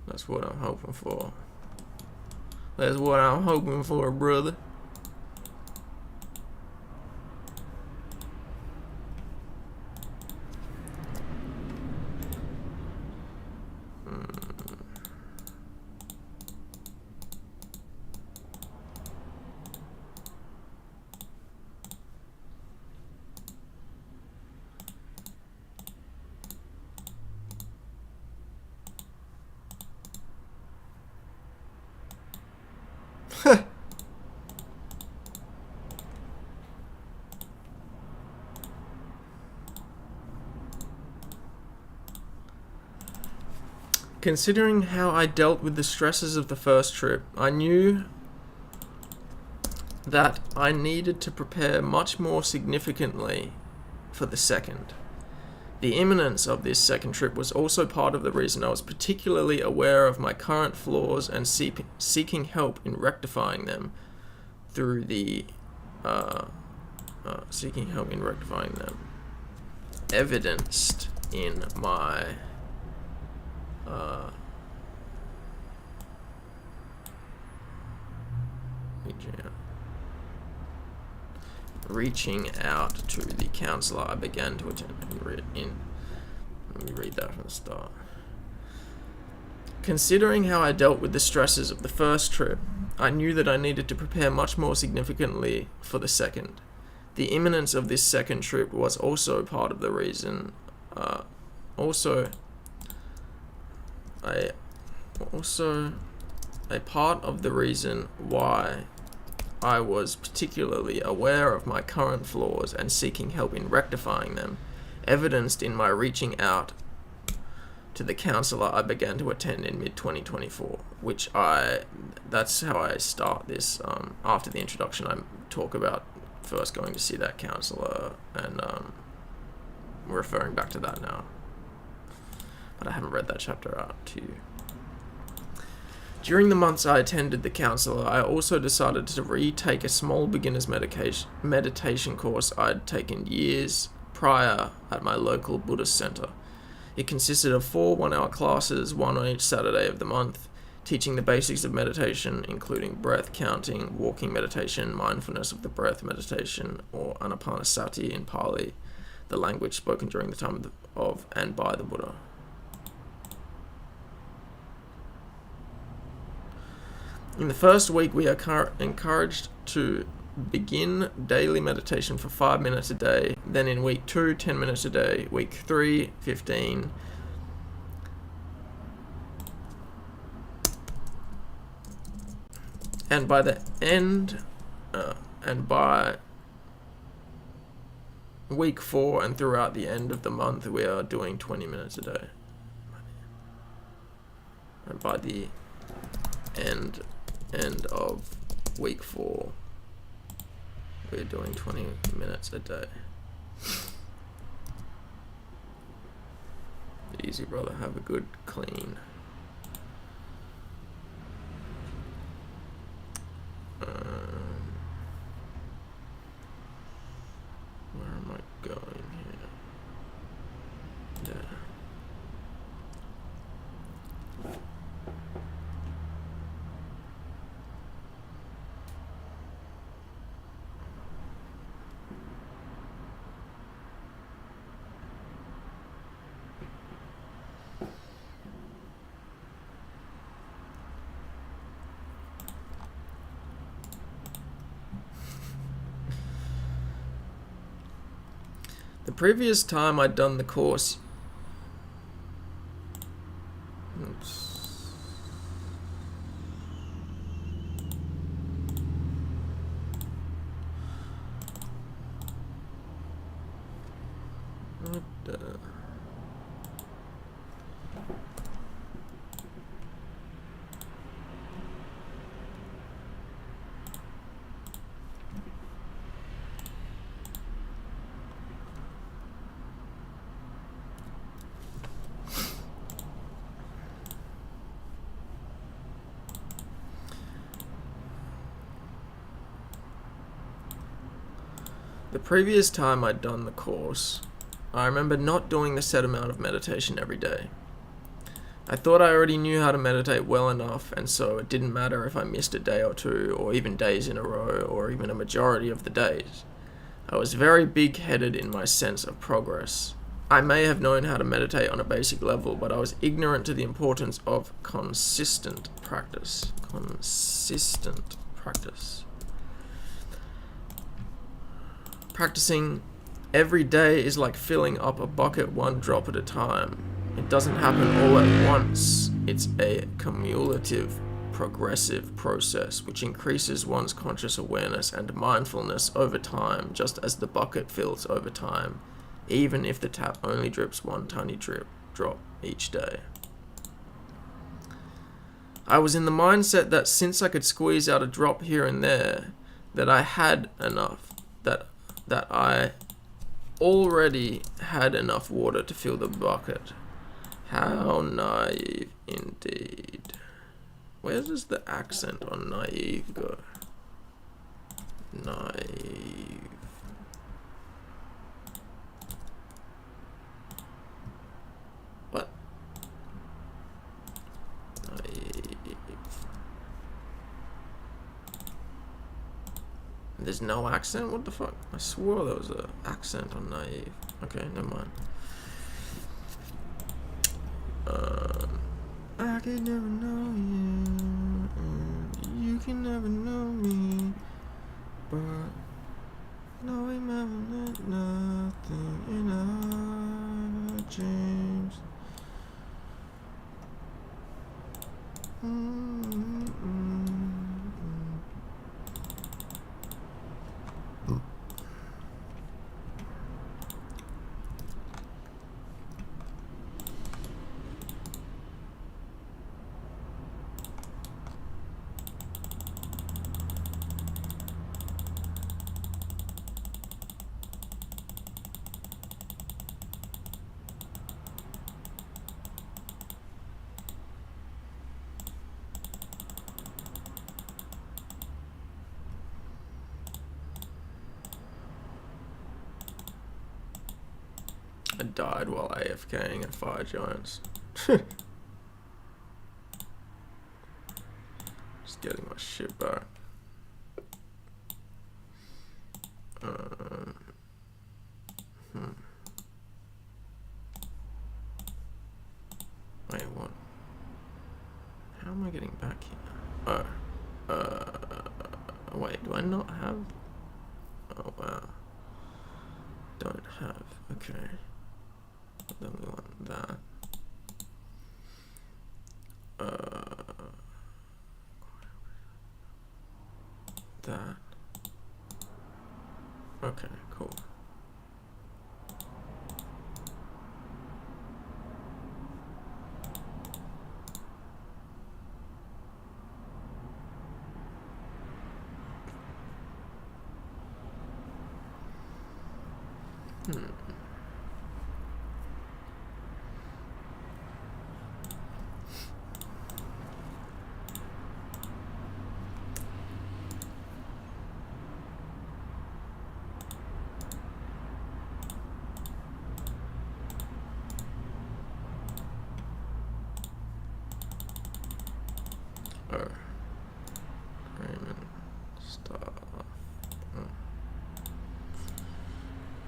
That's what I'm hoping for. That's what I'm hoping for, brother. Considering how I dealt with the stresses of the first trip, I knew that I needed to prepare much more significantly for the second. The imminence of this second trip was also part of the reason I was particularly aware of my current flaws and seeking help in rectifying them through the evidenced in my reaching out to the counselor I began to attend. Let me read that from the start. Considering how I dealt with the stresses of the first trip, I knew that I needed to prepare much more significantly for the second. The imminence of this second trip was also part of the reason. A part of the reason why I was particularly aware of my current flaws and seeking help in rectifying them, evidenced in my reaching out to the counselor I began to attend in mid-2024, that's how I start this. After the introduction, I talk about first going to see that counselor, and we're referring back to that now. But I haven't read that chapter out to you. During the months I attended the counselor, I also decided to retake a small beginner's meditation course I'd taken years prior at my local Buddhist center. It consisted of 4 one-hour classes, one on each Saturday of the month, teaching the basics of meditation, including breath counting, walking meditation, mindfulness of the breath meditation, or anapanasati in Pali, the language spoken during the time of and by the Buddha. In the first week, we are encouraged to begin daily meditation for 5 minutes a day. Then in week 2, 10 minutes a day. Week 3, 15. And by the end, and by week 4 and throughout the end of the month, we are doing 20 minutes a day. And by the end of week 4, we're doing 20 minutes a day. Easy, brother. Have a good clean. Where am I going here? There. The previous time I'd done the course, The previous time I'd done the course, I remember not doing the set amount of meditation every day. I thought I already knew how to meditate well enough, and so it didn't matter if I missed a day or two, or even days in a row, or even a majority of the days. I was very big-headed in my sense of progress. I may have known how to meditate on a basic level, but I was ignorant to the importance of consistent practice. Consistent practice. Practicing every day is like filling up a bucket one drop at a time. It doesn't happen all at once. It's a cumulative, progressive process which increases one's conscious awareness and mindfulness over time, just as the bucket fills over time, even if the tap only drips one tiny drop each day. I was in the mindset that since I could squeeze out a drop here and there, that I had enough, that I already had enough water to fill the bucket. How naive indeed. Where does the accent on naive go? Naive. What? Naive. There's no accent? What the fuck? I swore there was an accent on naive. Okay, never mind. I could never know you, and you can never know me, but knowing never meant nothing in our dreams. I died while AFKing at Fire Giants. Just getting my shit back. Wait, what? How am I getting back here? Wait, do I not have? Oh, wow. Don't have, okay. Then we want that. That. Okay, cool. Raymond stuff.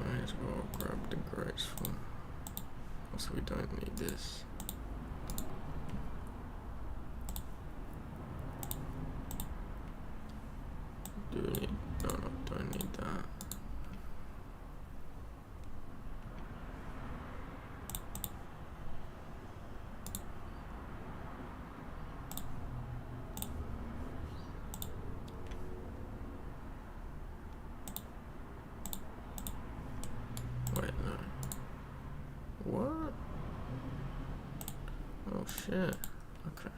Might as well grab the graceful. Also, we don't need this. Do we need? No, don't need that. Wait, no. What? Oh shit. Okay.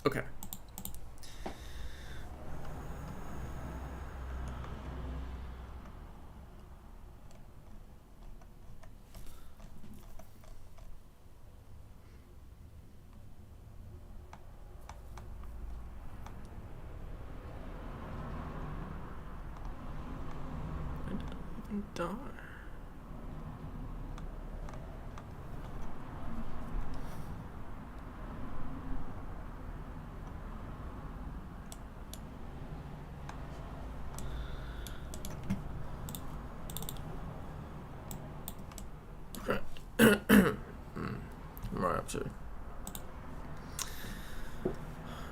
Okay. fucking die. Right up to.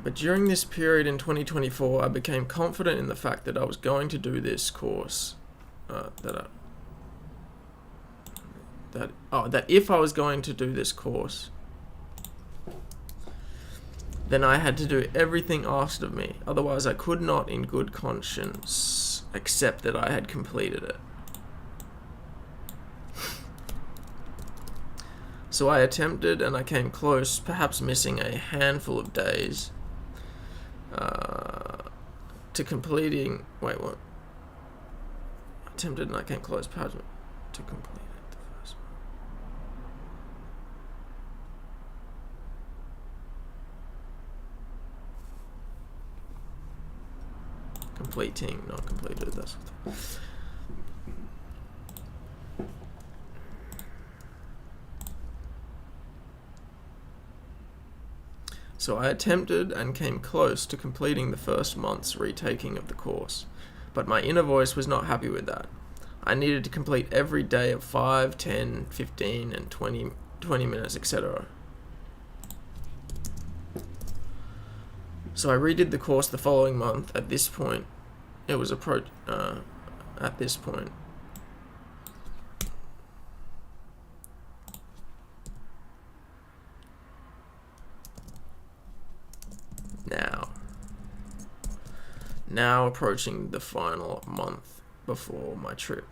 But during this period in 2024, I became confident in the fact that I was going to do this course. That if I was going to do this course, then I had to do everything asked of me. Otherwise, I could not, in good conscience, accept that I had completed it. So I attempted, and I came close, perhaps missing a handful of days, to completing. Wait, what? Attempted, and I came close, perhaps to complete it the first one. Completing, not completed. That's what. So I attempted and came close to completing the first month's retaking of the course, but my inner voice was not happy with that. I needed to complete every day of 5, 10, 15, and 20 minutes, etc. So I redid the course the following month. At this point, it was at this point. Now approaching the final month before my trip.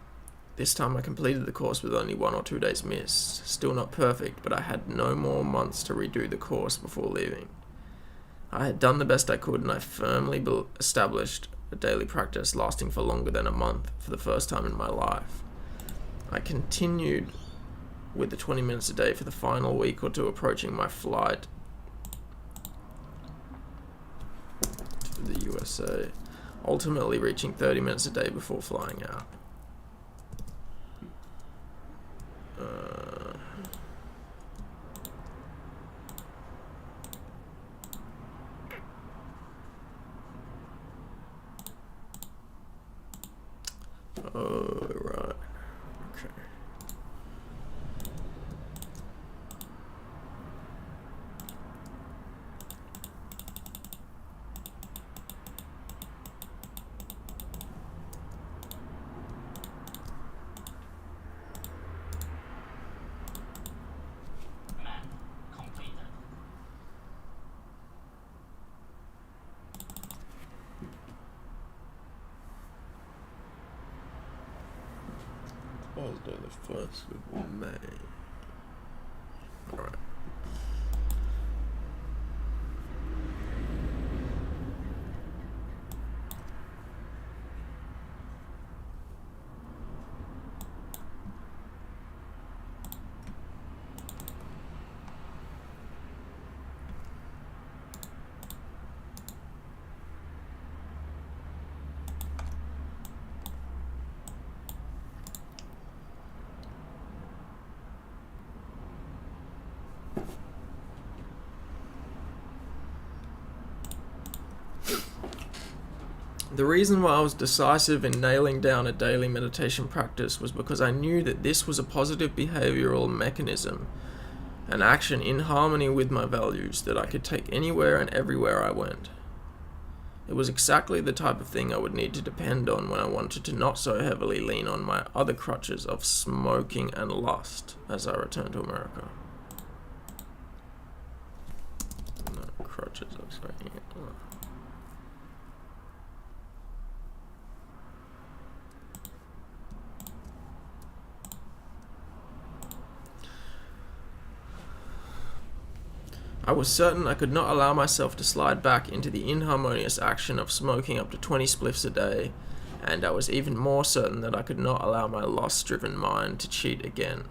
This time I completed the course with only 1 or 2 days missed. Still not perfect, but I had no more months to redo the course before leaving. I had done the best I could, and I firmly established a daily practice lasting for longer than a month for the first time in my life. I continued with the 20 minutes a day for the final week or two approaching my flight to the USA, ultimately reaching 30 minutes a day before flying out. Oh, right. Okay. Thursday the 1st of May. Alright. The reason why I was decisive in nailing down a daily meditation practice was because I knew that this was a positive behavioral mechanism, an action in harmony with my values that I could take anywhere and everywhere I went. It was exactly the type of thing I would need to depend on when I wanted to not so heavily lean on my other crutches of smoking and lust as I returned to America. No, crutches of smoking and lust. I was certain I could not allow myself to slide back into the inharmonious action of smoking up to 20 spliffs a day, and I was even more certain that I could not allow my lust-driven mind to cheat again.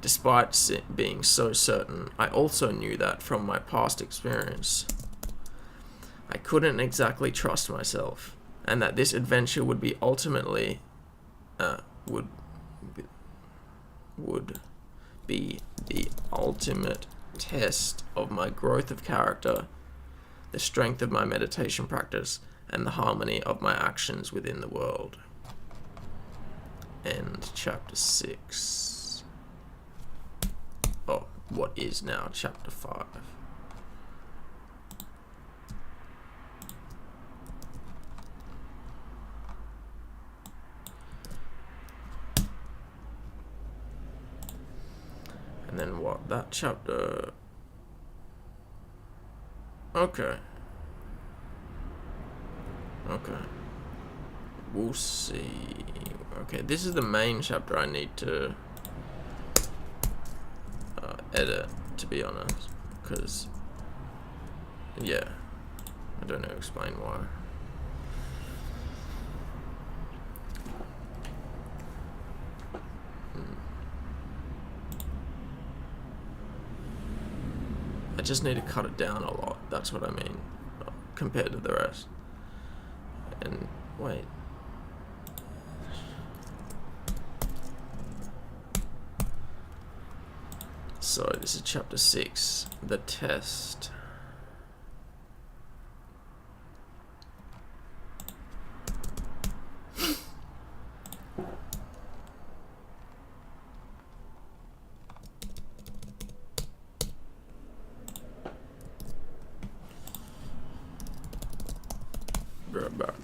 Despite being so certain, I also knew that from my past experience, I couldn't exactly trust myself, and that this adventure would be ultimately, would be the ultimate test of my growth of character, the strength of my meditation practice, and the harmony of my actions within the world. And chapter 6. Oh, what is now chapter 5. And then what? That chapter... Okay. We'll see. Okay, this is the main chapter I need to edit, to be honest. Because, yeah. I don't know, explain why. I just need to cut it down a lot, that's what I mean, compared to the rest. And, wait. So, this is chapter 6, the test. Right back.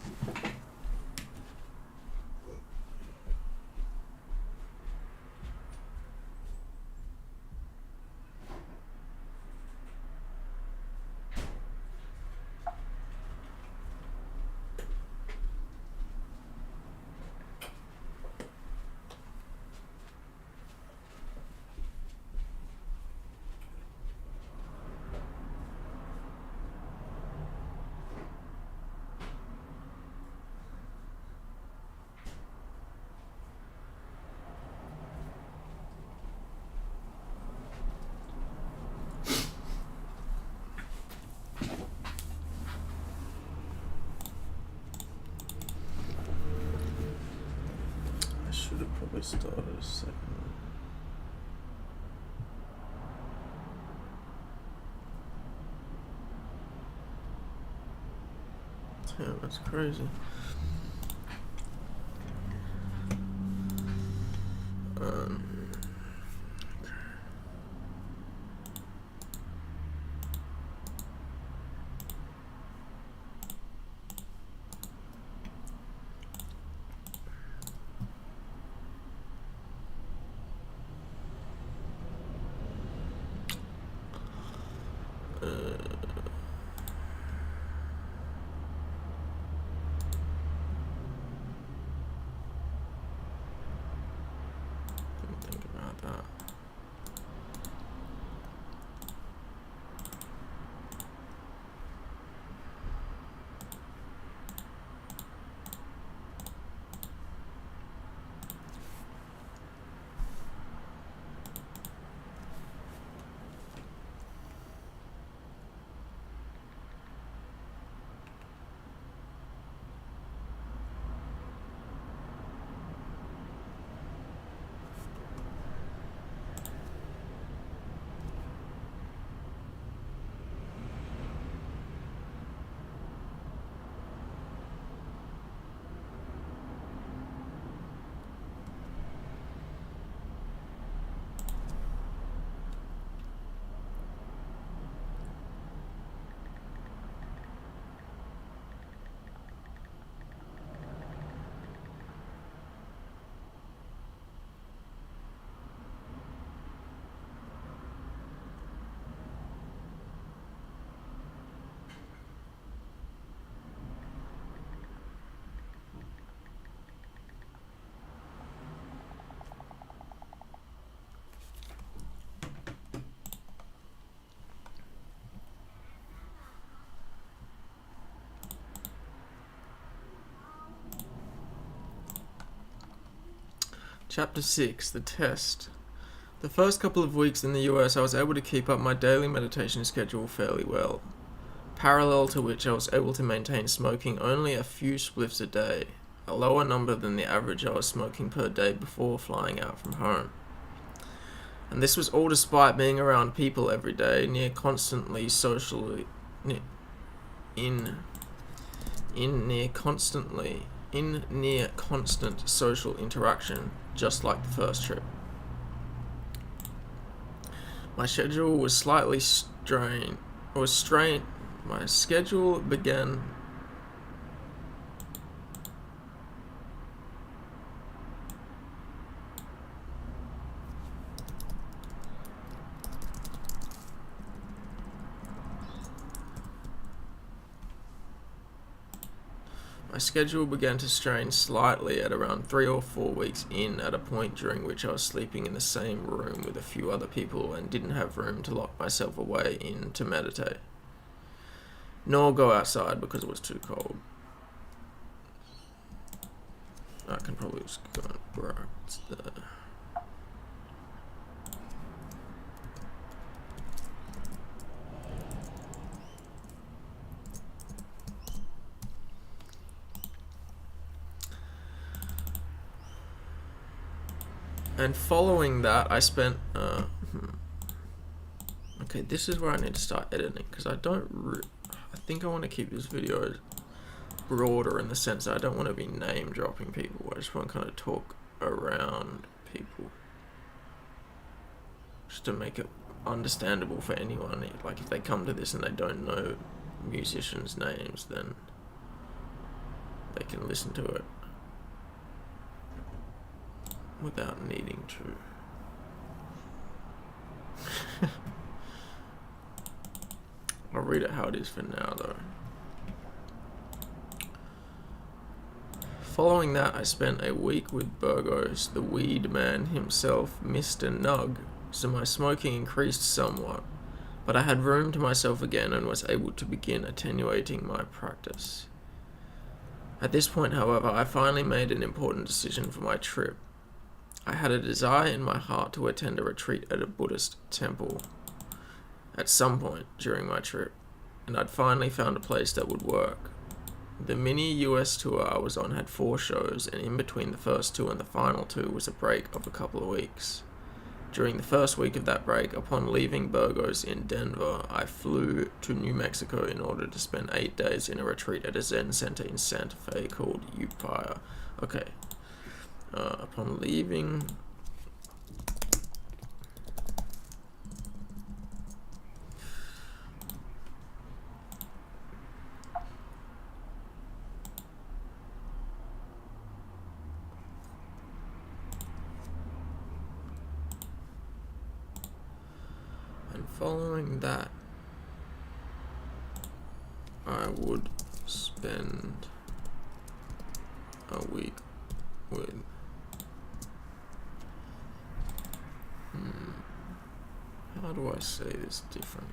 Should have probably started a second. Yeah, that's crazy. Think about that. Chapter 6, the test. The first couple of weeks in the US, I was able to keep up my daily meditation schedule fairly well, parallel to which I was able to maintain smoking only a few spliffs a day, a lower number than the average I was smoking per day before flying out from home. And this was all despite being around people every day, near constant social interaction, just like the first trip. My schedule was slightly strained. My schedule began. My schedule began to strain slightly at around 3 or 4 weeks in, at a point during which I was sleeping in the same room with a few other people and didn't have room to lock myself away in to meditate, nor go outside because it was too cold. I can probably just go and where it's there. And following that, I spent. Okay, this is where I need to start editing because I think I want to keep this video broader in the sense that I don't want to be name dropping people. I just want to kind of talk around people, just to make it understandable for anyone. Like if they come to this and they don't know musicians' names, then they can listen to it without needing to. I'll read it how it is for now, though. Following that, I spent a week with Burgos, the weed man himself, Mr. Nug, so my smoking increased somewhat, but I had room to myself again and was able to begin attenuating my practice. At this point, however, I finally made an important decision for my trip. I had a desire in my heart to attend a retreat at a Buddhist temple at some point during my trip, and I'd finally found a place that would work. The mini US tour I was on had 4 shows, and in between the first 2 and the final 2 was a break of a couple of weeks. During the first week of that break, upon leaving Burgos in Denver, I flew to New Mexico in order to spend 8 days in a retreat at a Zen center in Santa Fe called Upaya. Okay. Upon leaving... And following that, I would spend a week with... How do I say this differently?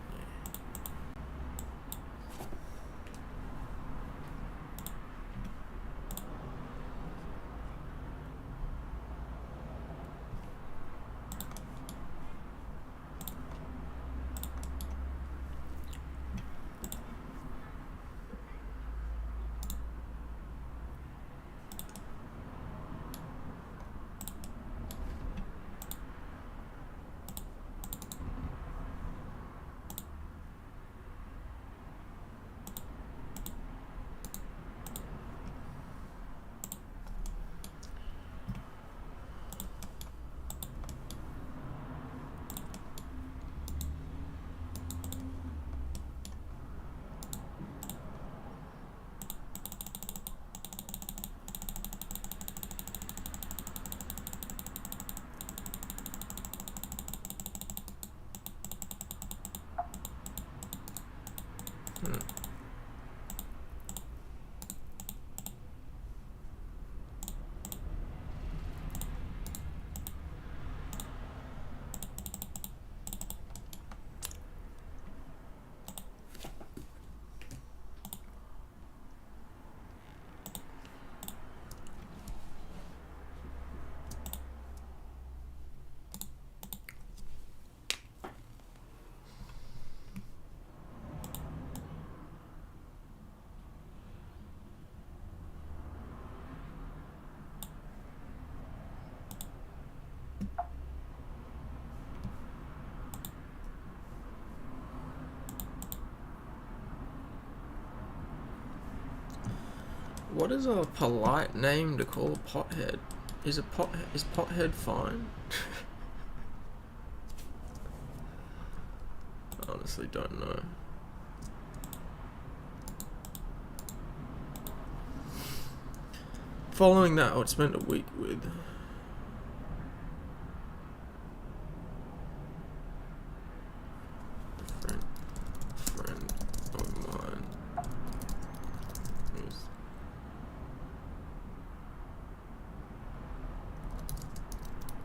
What is a polite name to call a pothead? Is pothead fine? I honestly don't know. Following that, I would spend a week with a friend of mine who's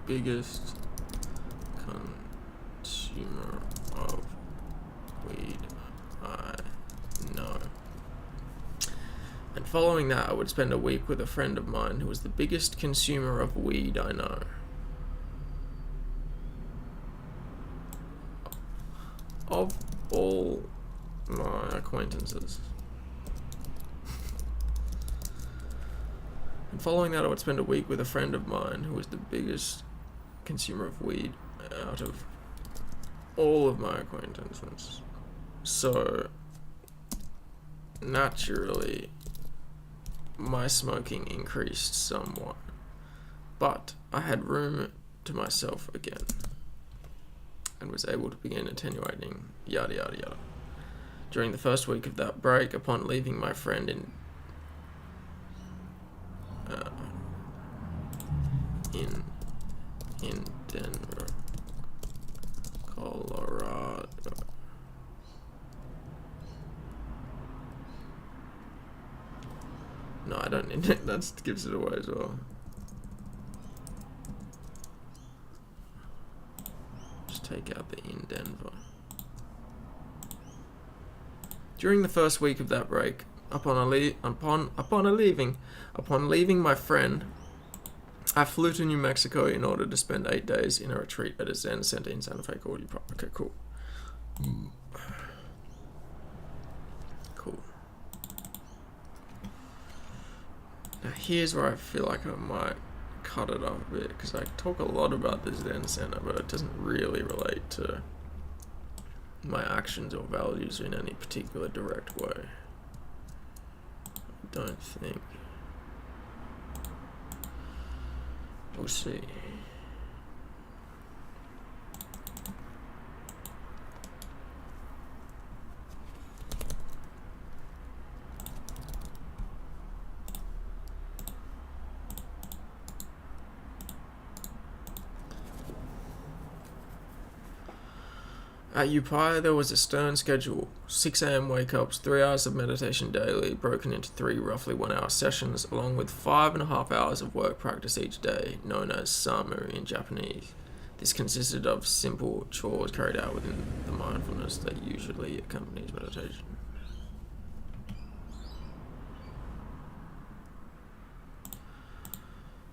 biggest consumer of weed I know. And following that, I would spend a week with a friend of mine who was the biggest consumer of weed I know. Of all my acquaintances. And following that, I would spend a week with a friend of mine who was the biggest consumer of weed out of all of my acquaintances. So, naturally, my smoking increased somewhat, but I had room to myself again and was able to begin attenuating, yada yada yada. During the first week of that break, upon leaving my friend in Denver, Colorado. No, I don't need it. That gives it away as well. Just take out the in Denver. During the first week of that break, upon leaving my friend, I flew to New Mexico in order to spend 8 days in a retreat at a Zen center in Santa Fe called Okay, cool. Cool. Now here's where I feel like I might cut it off a bit, because I talk a lot about the Zen center, but it doesn't really relate to my actions or values in any particular direct way. I don't think. We'll see. At UPI, there was a stern schedule. 6 a.m. wake-ups, 3 hours of meditation daily, broken into 3 roughly 1-hour sessions, along with 5.5 hours of work practice each day, known as samu in Japanese. This consisted of simple chores carried out within the mindfulness that usually accompanies meditation.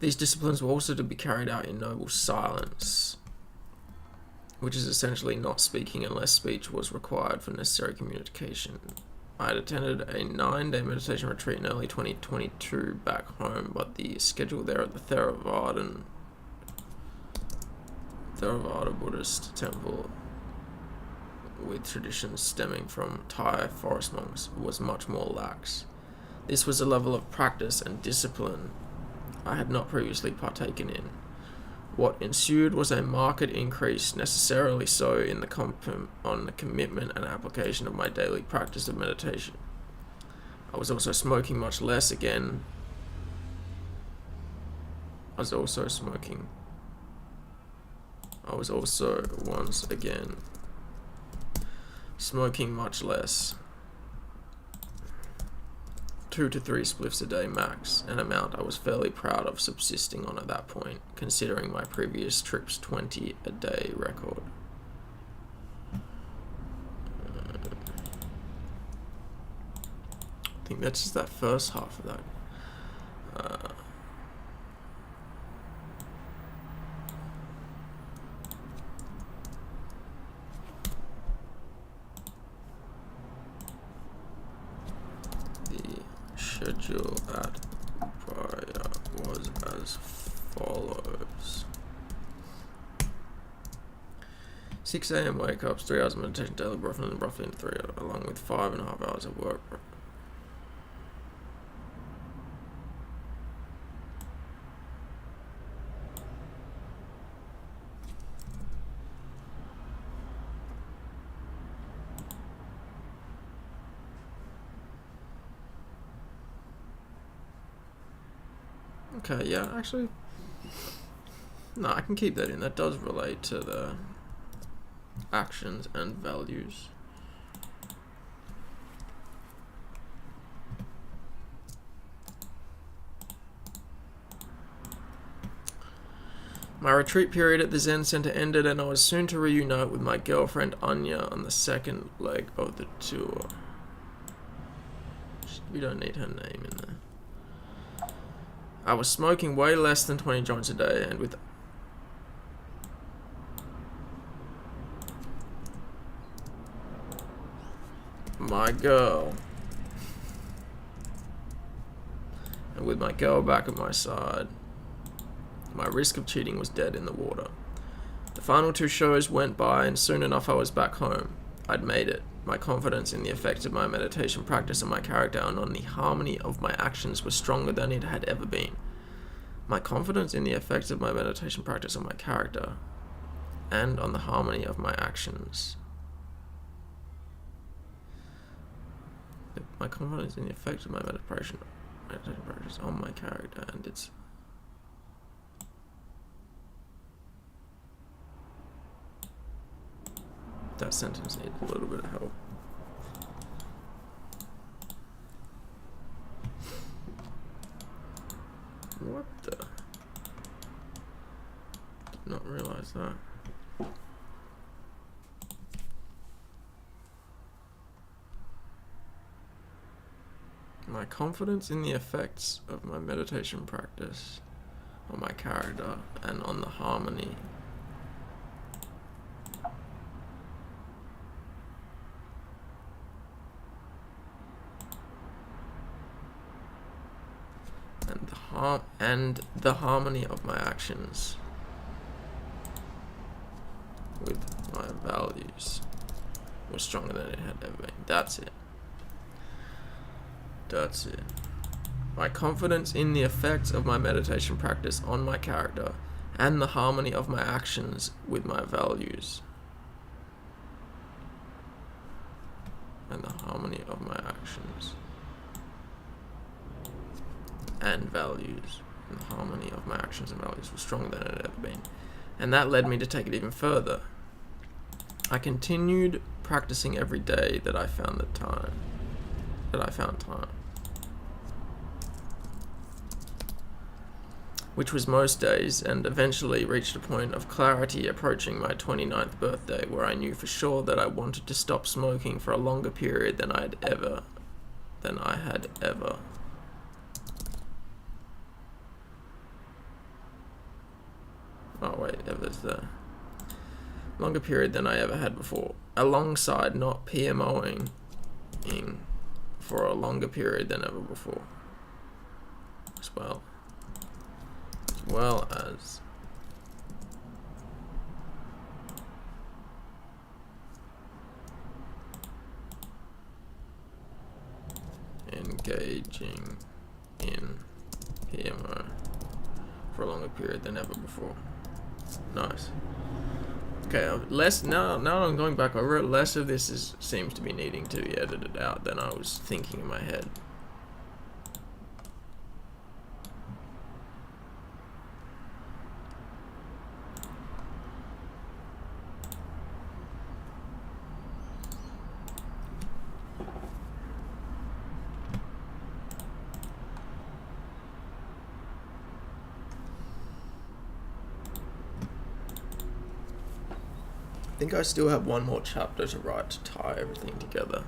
These disciplines were also to be carried out in noble silence, which is essentially not speaking unless speech was required for necessary communication. I had attended a 9-day meditation retreat in early 2022 back home, but the schedule there at the Theravada Buddhist temple, with traditions stemming from Thai forest monks, was much more lax. This was a level of practice and discipline I had not previously partaken in. What ensued was a marked increase, necessarily so, in the commitment and application of my daily practice of meditation. I was also smoking much less again. I was also once again smoking much less. 2 to 3 spliffs a day max, an amount I was fairly proud of subsisting on at that point, considering my previous trip's 20 a day record. I think that's just that first half of that. Schedule at Upaya was as follows. 6 a.m. wake-ups, 3 hours of meditation daily, roughly into 3, along with 5.5 hours of work. Okay, yeah, actually, no, I can keep that in. That does relate to the actions and values. My retreat period at the Zen Center ended, and I was soon to reunite with my girlfriend Anya on the second leg of the tour. We don't need her name in there. I was smoking way less than 20 joints a day, and with my girl back at my side, my risk of cheating was dead in the water. The final 2 shows went by, and soon enough I was back home. I'd made it. My confidence in the effect of my meditation practice on my character and on the harmony of my actions was stronger than it had ever been. My confidence in the effect of my meditation practice on my character and on the harmony of my actions. My confidence in the effect of my meditation practice on my character and its... That sentence needs a little bit of help. What the? Did not realize that. My confidence in the effects of my meditation practice on my character and on the harmony and the harmony of my actions with my values was stronger than it had ever been. That's it. That's it. My confidence in the effects of my meditation practice on my character and the harmony of my actions with my values. And the harmony of my actions and values. And the harmony of my actions and values was stronger than it had ever been. And that led me to take it even further. I continued practicing every day that I found time. Which was most days, and eventually reached a point of clarity approaching my 29th birthday, where I knew for sure that I wanted to stop smoking for a longer period than I had ever. Oh wait, there's the longer period than I ever had before, alongside not PMOing for a longer period than ever before, as well as engaging in PMO for a longer period than ever before. Nice. Okay, now I'm going back over it, less of this seems to be needing to be edited out than I was thinking in my head. I think I still have one more chapter to write to tie everything together.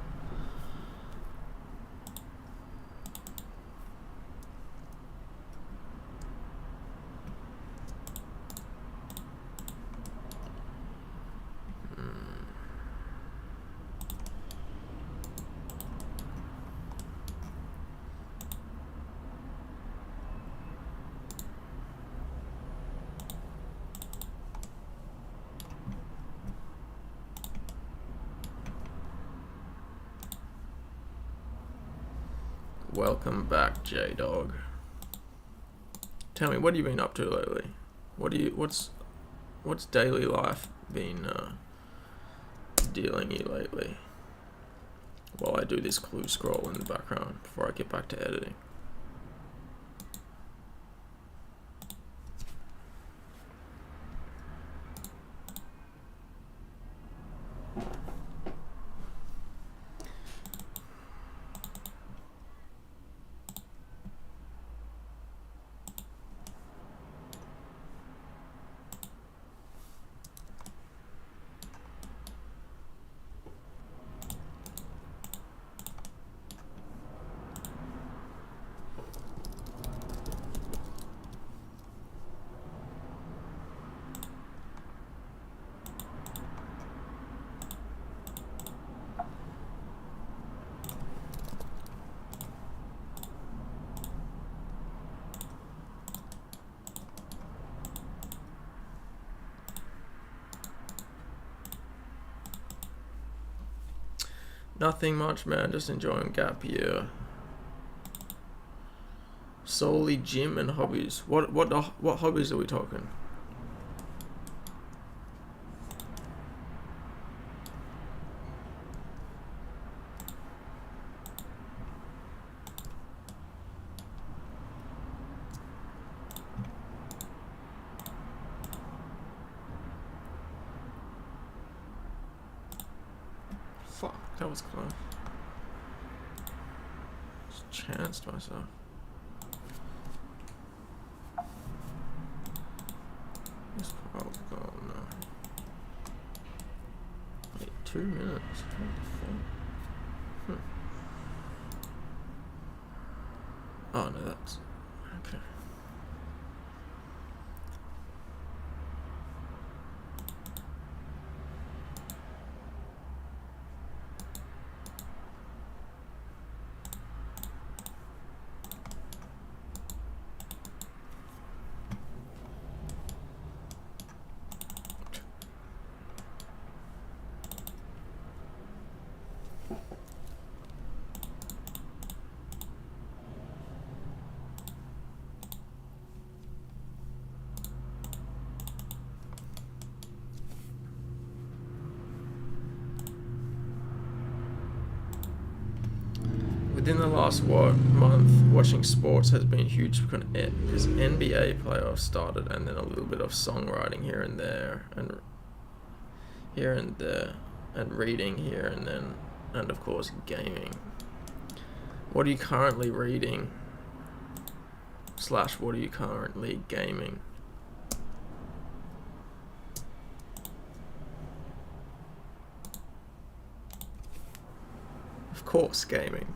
Welcome back, J-Dog. Tell me, what have you been up to lately? What's daily life been dealing you lately? While I do this clue scroll in the background before I get back to editing. Nothing much, man. Just enjoying gap year. Solely gym and hobbies. What hobbies are we talking? Fuck, that was close. Just chanced myself. Oh no. Wait, 2 minutes. What the fuck? Oh no, that's okay. Within the last month, watching sports has been huge because NBA playoffs started, and then a little bit of songwriting here and there, and reading here and then, and of course gaming. What are you currently reading? / what are you currently gaming? Of course, gaming.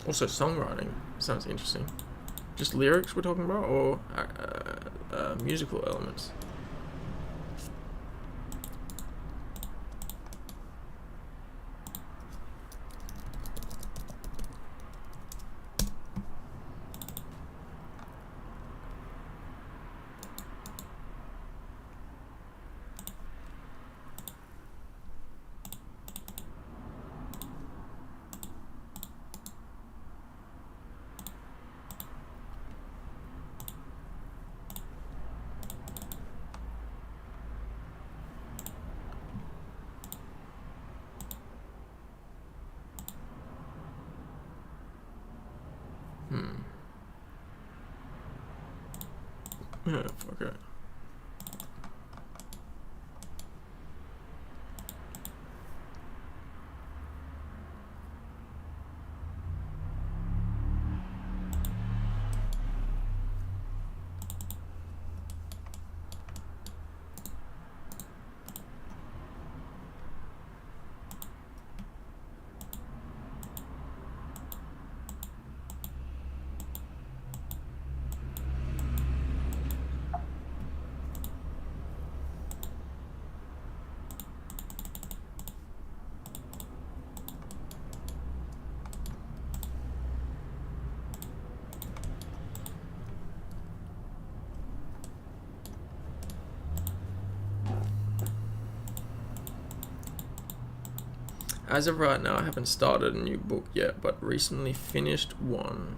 Also, songwriting sounds interesting. Just lyrics we're talking about, or musical elements? Yeah, fuck it. As of right now, I haven't started a new book yet, but recently finished one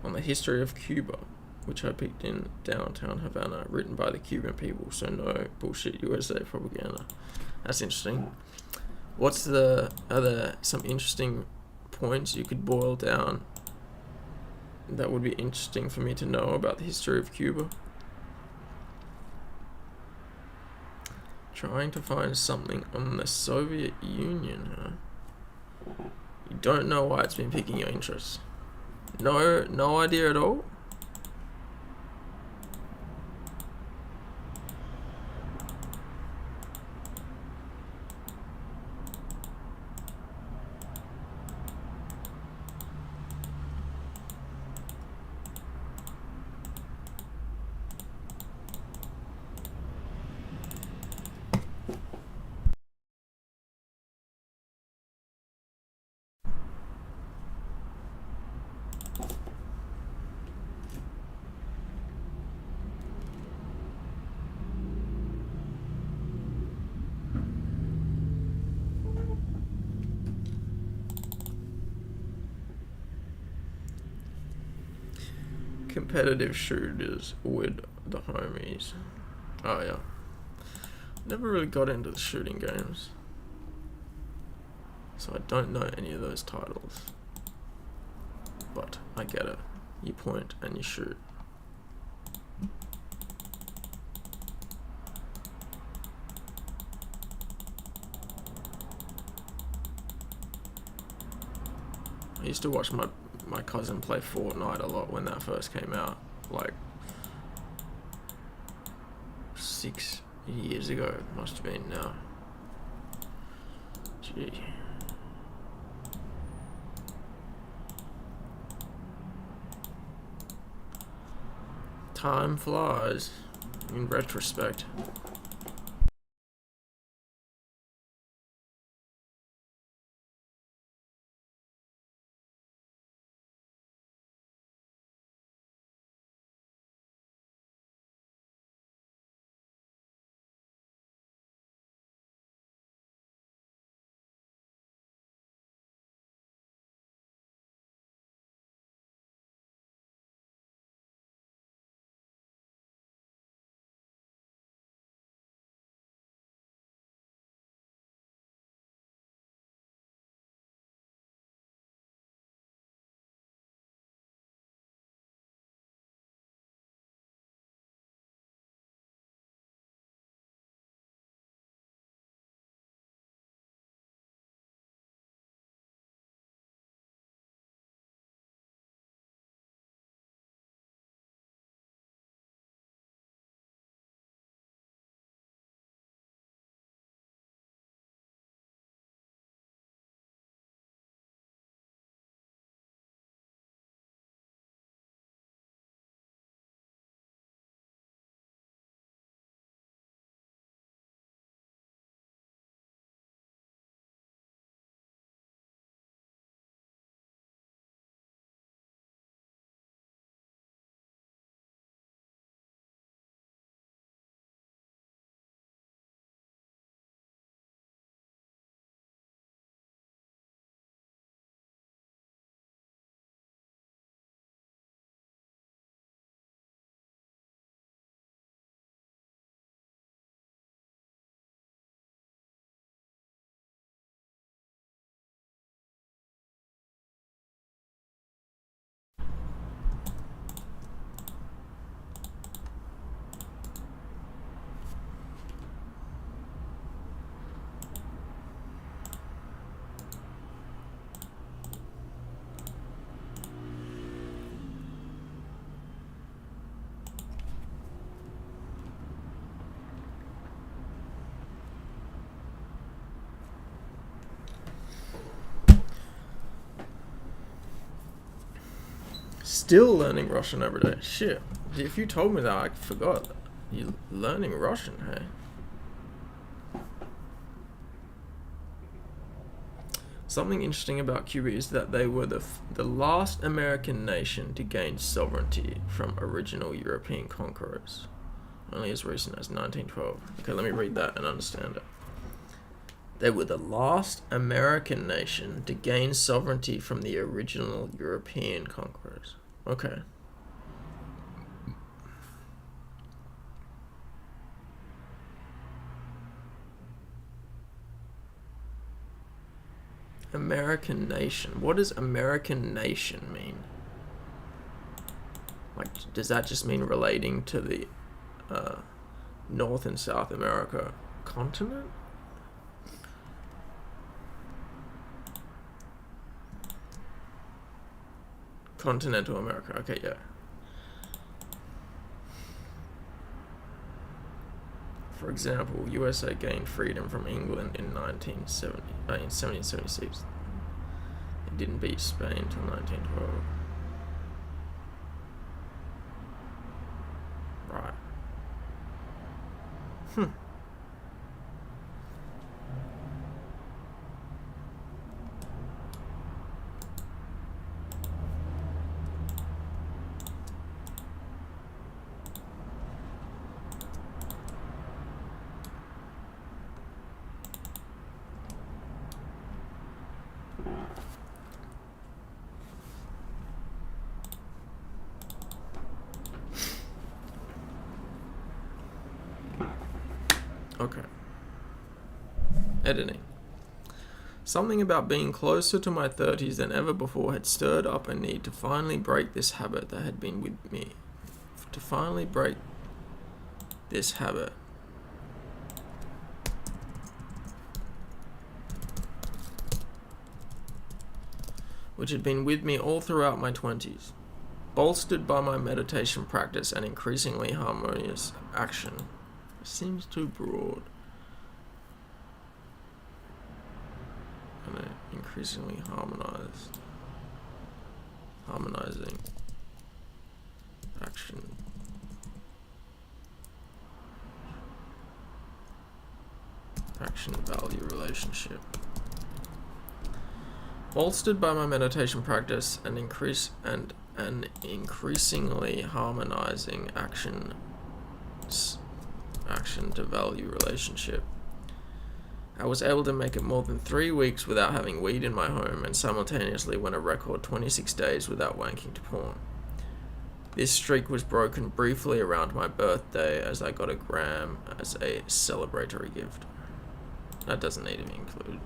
on the history of Cuba, which I picked in downtown Havana, written by the Cuban people, so no bullshit USA propaganda. That's interesting. Are there some interesting points you could boil down that would be interesting for me to know about the history of Cuba? Trying to find something on the Soviet Union, huh? You don't know why it's been piquing your interest? No idea at all? competitive shooters with the homies. Oh yeah. Never really got into the shooting games, so I don't know any of those titles. But I get it. You point and you shoot. I used to watch my cousin play Fortnite a lot when that first came out, like 6 years ago, it must have been now. Gee. Time flies, in retrospect. Still learning Russian every day. Shit. If you told me that, I forgot. You learning Russian, hey? Something interesting about Cuba is that they were the last American nation to gain sovereignty from original European conquerors, only as recent as 1912. Okay, let me read that and understand it. They were the last American nation to gain sovereignty from the original European conquerors. Okay. American nation. What does American nation mean? Like, does that just mean relating to the North and South America continent? Continental America. Okay, yeah. For example, USA gained freedom from England in 1776. It didn't beat Spain until 1912. Right. Okay. Editing. Something about being closer to my 30s than ever before had stirred up a need to finally break this habit that had been with me. To finally break this habit. Which had been with me all throughout my 20s. Bolstered by my meditation practice and increasingly harmonious action. It seems too broad. And increasingly harmonizing action. Action value relationship. Bolstered by my meditation practice and an increasingly harmonizing action to value relationship. I was able to make it more than 3 weeks without having weed in my home and simultaneously went a record 26 days without wanking to porn. This streak was broken briefly around my birthday as I got a gram as a celebratory gift. That doesn't need to be included.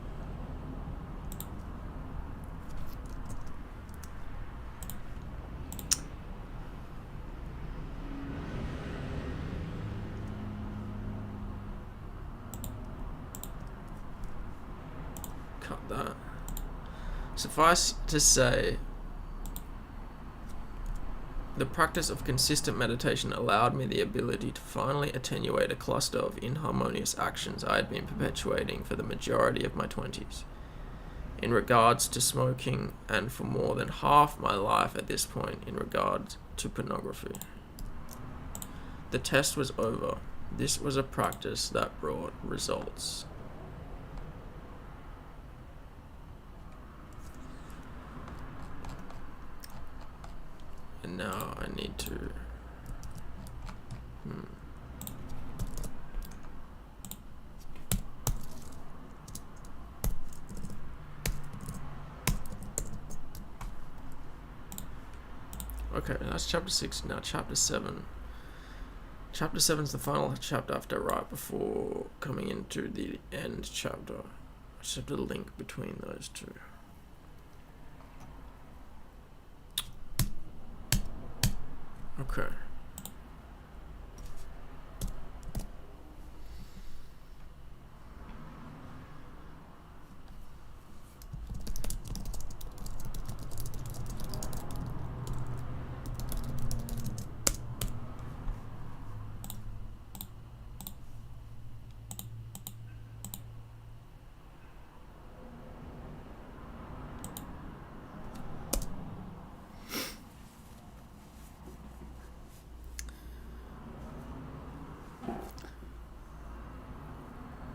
Cut that. Suffice to say, the practice of consistent meditation allowed me the ability to finally attenuate a cluster of inharmonious actions I had been perpetuating for the majority of my 20s. In regards to smoking, and for more than half my life at this point in regards to pornography. The test was over. This was a practice that brought results. And now I need to Okay, that's chapter 6. Now chapter 7. Chapter 7 is the final chapter after, right before coming into the end chapter. I just have to link between those two. Okay.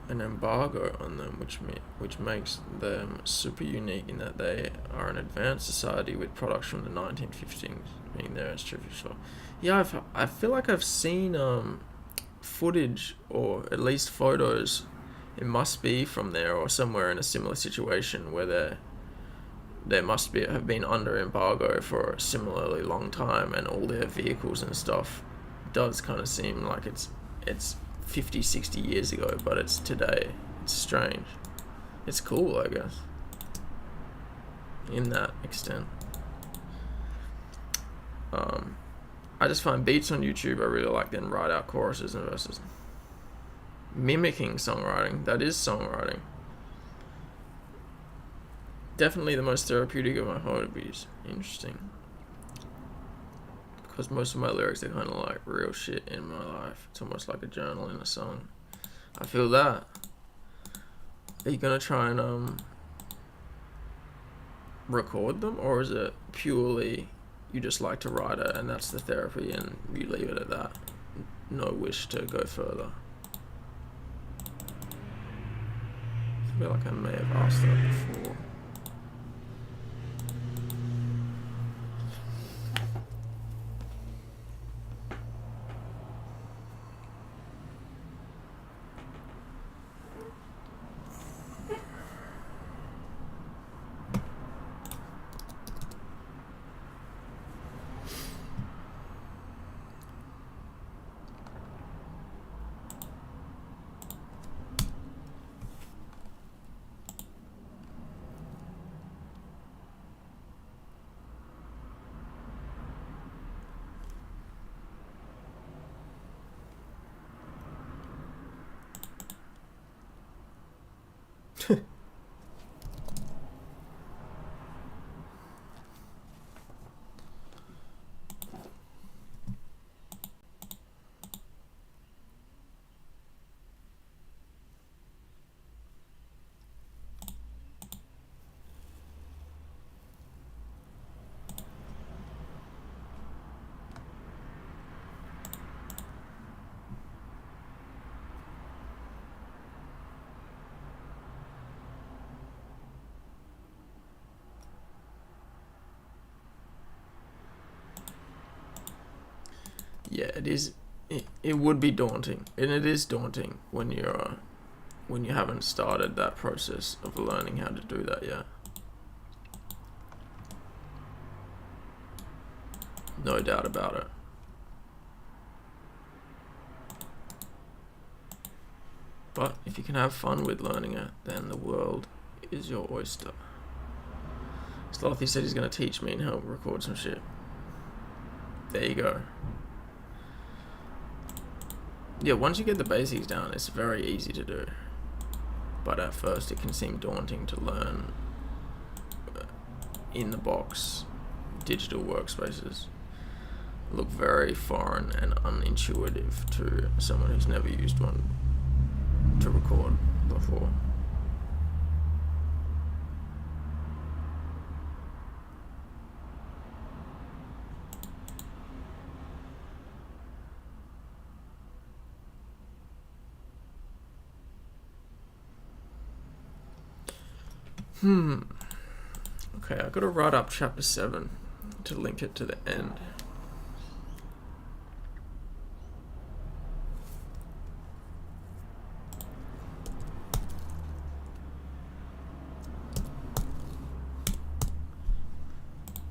An embargo on them, which makes them super unique in that they are an advanced society with products from the 1950s being there as true for. Yeah, I feel like I've seen footage or at least photos. It must be from there or somewhere in a similar situation where they must have been under embargo for a similarly long time, and all their vehicles and stuff does kind of seem like it's 50, 60 years ago, but it's today. It's strange. It's cool, I guess, in that extent. I just find beats on YouTube I really like, then write out choruses and verses. Mimicking songwriting, that is songwriting. Definitely the most therapeutic of my hobbies. Interesting. Because most of my lyrics are kind of like real shit in my life. It's almost like a journal in a song. I feel that. Are you gonna try and record them, or is it purely you just like to write it and that's the therapy and you leave it at that? No wish to go further. I feel like I may have asked that before. yeah, it is. It would be daunting, and it is daunting when you haven't started that process of learning how to do that yet. No doubt about it. But if you can have fun with learning it, then the world is your oyster. Slothy said he's going to teach me and help record some shit. There you go. Yeah, once you get the basics down, it's very easy to do. But at first it can seem daunting to learn in the box digital workspaces. Look very foreign and unintuitive to someone who's never used one to record before. Okay, I've got to write up chapter 7 to link it to the end.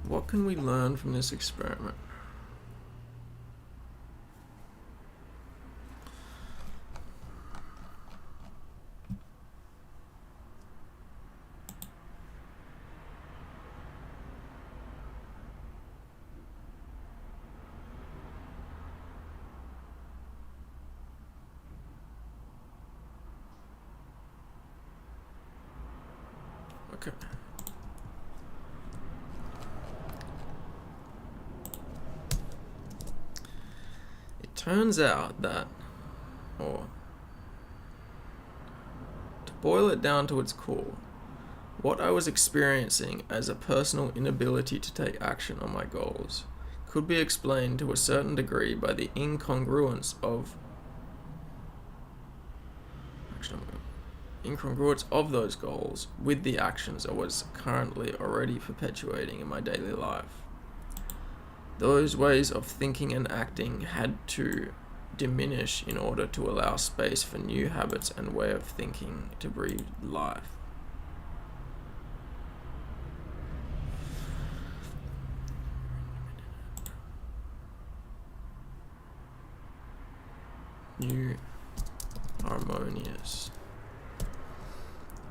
What can we learn from this experiment? Okay. It turns out that, or to boil it down to its core, what I was experiencing as a personal inability to take action on my goals could be explained to a certain degree by the incongruence of those goals with the actions I was currently already perpetuating in my daily life. Those ways of thinking and acting had to diminish in order to allow space for new habits and way of thinking to breathe life. New harmonious.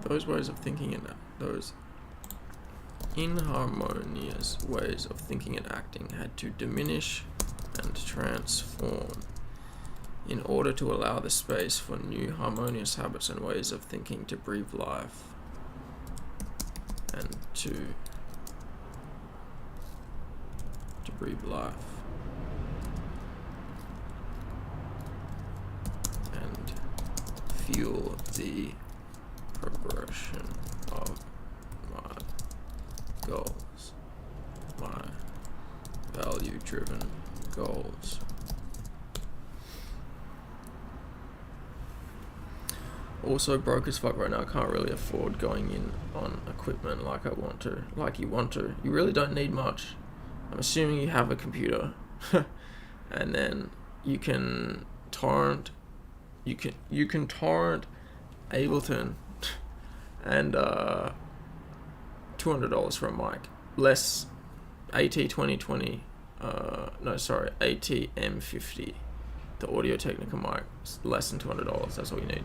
Those ways of thinking and those inharmonious ways of thinking and acting had to diminish and transform in order to allow the space for new harmonious habits and ways of thinking to breathe life and to breathe life and fuel the progression of my goals, my value-driven goals. Also broke as fuck right now. I can't really afford going in on equipment like I want to, like you want to. You really don't need much. I'm assuming you have a computer and then you can torrent Ableton and $200 for a mic, less AT2020, ATM50, the Audio Technica mic, less than $200. That's all you need.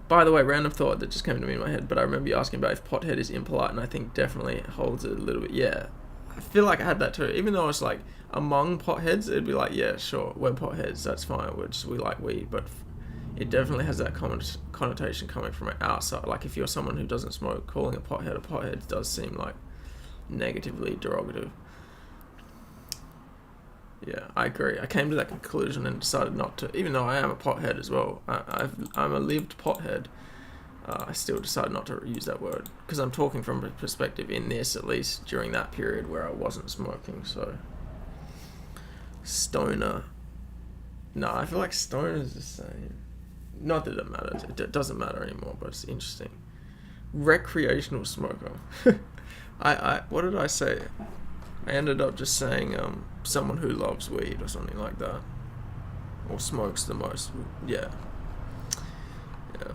By the way, random thought that just came to me in my head, but I remember you asking about if Pothead is impolite, and I think definitely holds it a little bit. Yeah, I feel like I had that too. Even though it's like among potheads, it'd be like, yeah, sure, we're potheads, that's fine. We like weed, but it definitely has that connotation coming from outside. Like if you're someone who doesn't smoke, calling a pothead does seem like negatively derogative. Yeah, I agree. I came to that conclusion and decided not to, even though I am a pothead as well. I'm a lived pothead. I still decided not to use that word because I'm talking from a perspective in this, at least during that period where I wasn't smoking. So stoner. No, I feel like stoner is the same. Not that it matters. It doesn't matter anymore, but it's interesting. Recreational smoker. What did I say? I ended up just saying someone who loves weed or something like that, or smokes the most. Yeah. Yeah.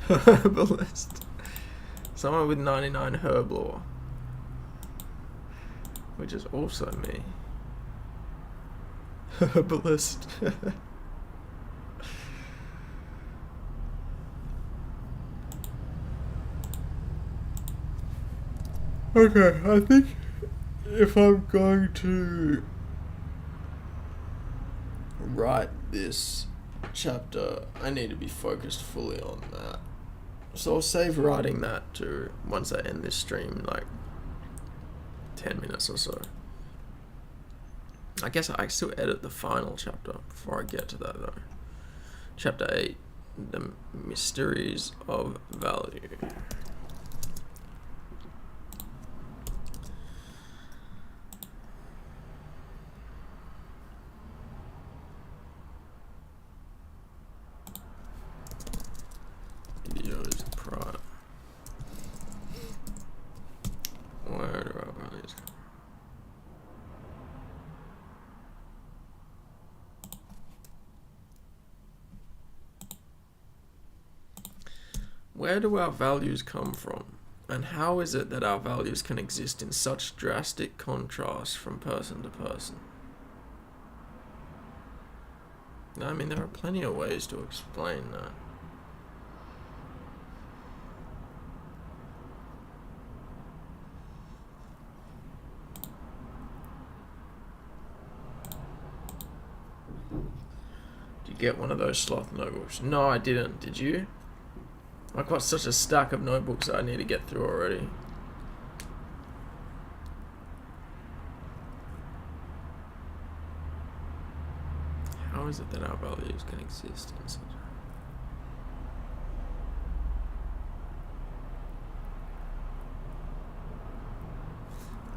Herbalist. Someone with 99 herb lore, which is also me. Herbalist. Okay, I think if I'm going to write this chapter, I need to be focused fully on that. So I'll save writing that to once I end this stream in like 10 minutes or so. I guess I still edit the final chapter before I get to that though. Chapter 8, The Mysteries of Value. Videos prior. Where do I run these? Where do our values come from? And how is it that our values can exist in such drastic contrast from person to person? I mean, there are plenty of ways to explain that. Did you get one of those sloth notebooks? No, I didn't. Did you? I've got such a stack of notebooks that I need to get through already. How is it that our values can exist in such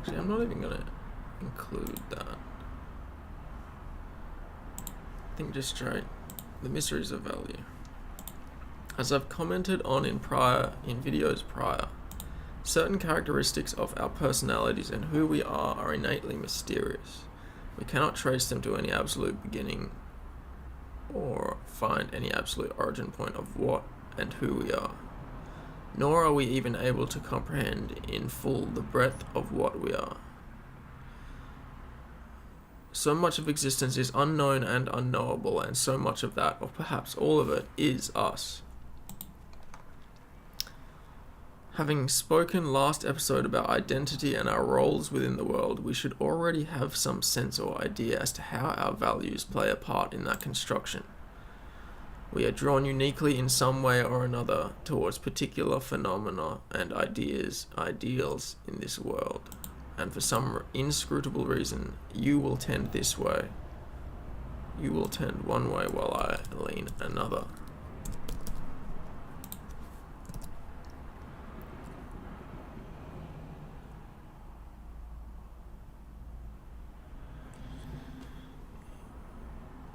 Actually, I'm not even going to include that. I think just straight the mysteries of value. As I've commented on in videos prior, certain characteristics of our personalities and who we are innately mysterious. We cannot trace them to any absolute beginning or find any absolute origin point of what and who we are. Nor are we even able to comprehend in full the breadth of what we are. So much of existence is unknown and unknowable, and so much of that, or perhaps all of it, is us. Having spoken last episode about identity and our roles within the world, we should already have some sense or idea as to how our values play a part in that construction. We are drawn uniquely in some way or another towards particular phenomena and ideals in this world. And for some inscrutable reason, you will tend this way. You will tend one way while I lean another.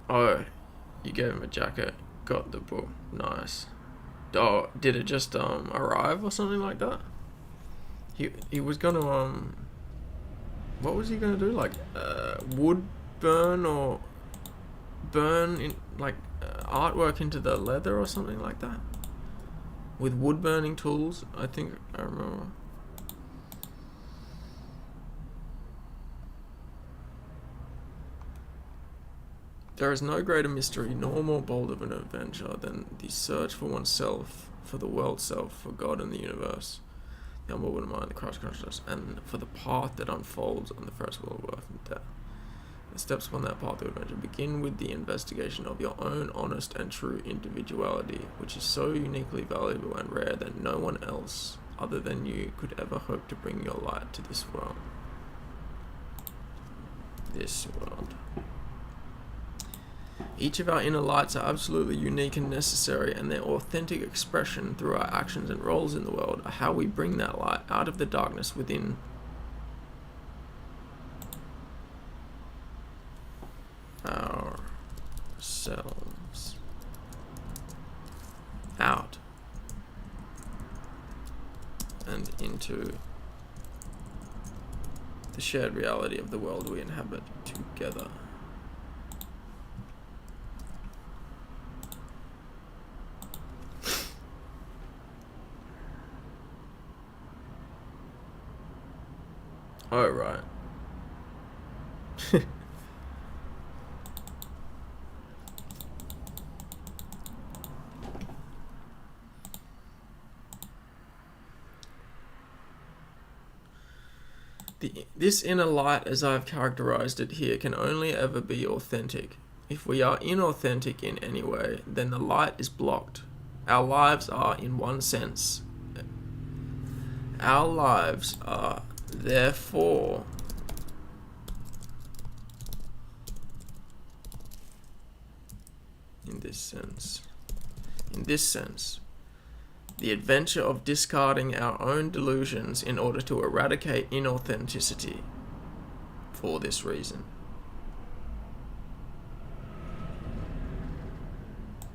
Oh, you gave him a jacket. Got the book. Nice. Oh, did it just arrive or something like that? He was gonna what was he gonna do? Like wood burn or burn in like artwork into the leather or something like that? With wood burning tools, I think I remember. There is no greater mystery nor more bold of an adventure than the search for oneself, for the world self, for God and the universe, the unborn mind, the Christ consciousness, and for the path that unfolds on the threshold of birth and death. The steps upon that path of adventure begin with the investigation of your own honest and true individuality, which is so uniquely valuable and rare that no one else other than you could ever hope to bring your light to this world. Each of our inner lights are absolutely unique and necessary, and their authentic expression through our actions and roles in the world are how we bring that light out of the darkness within to the shared reality of the world we inhabit together. Oh, right. This inner light, as I've characterized it here, can only ever be authentic. If we are inauthentic in any way, then the light is blocked. Our lives are, in one sense, our lives are, therefore, in this sense, the adventure of discarding our own delusions in order to eradicate inauthenticity. For this reason.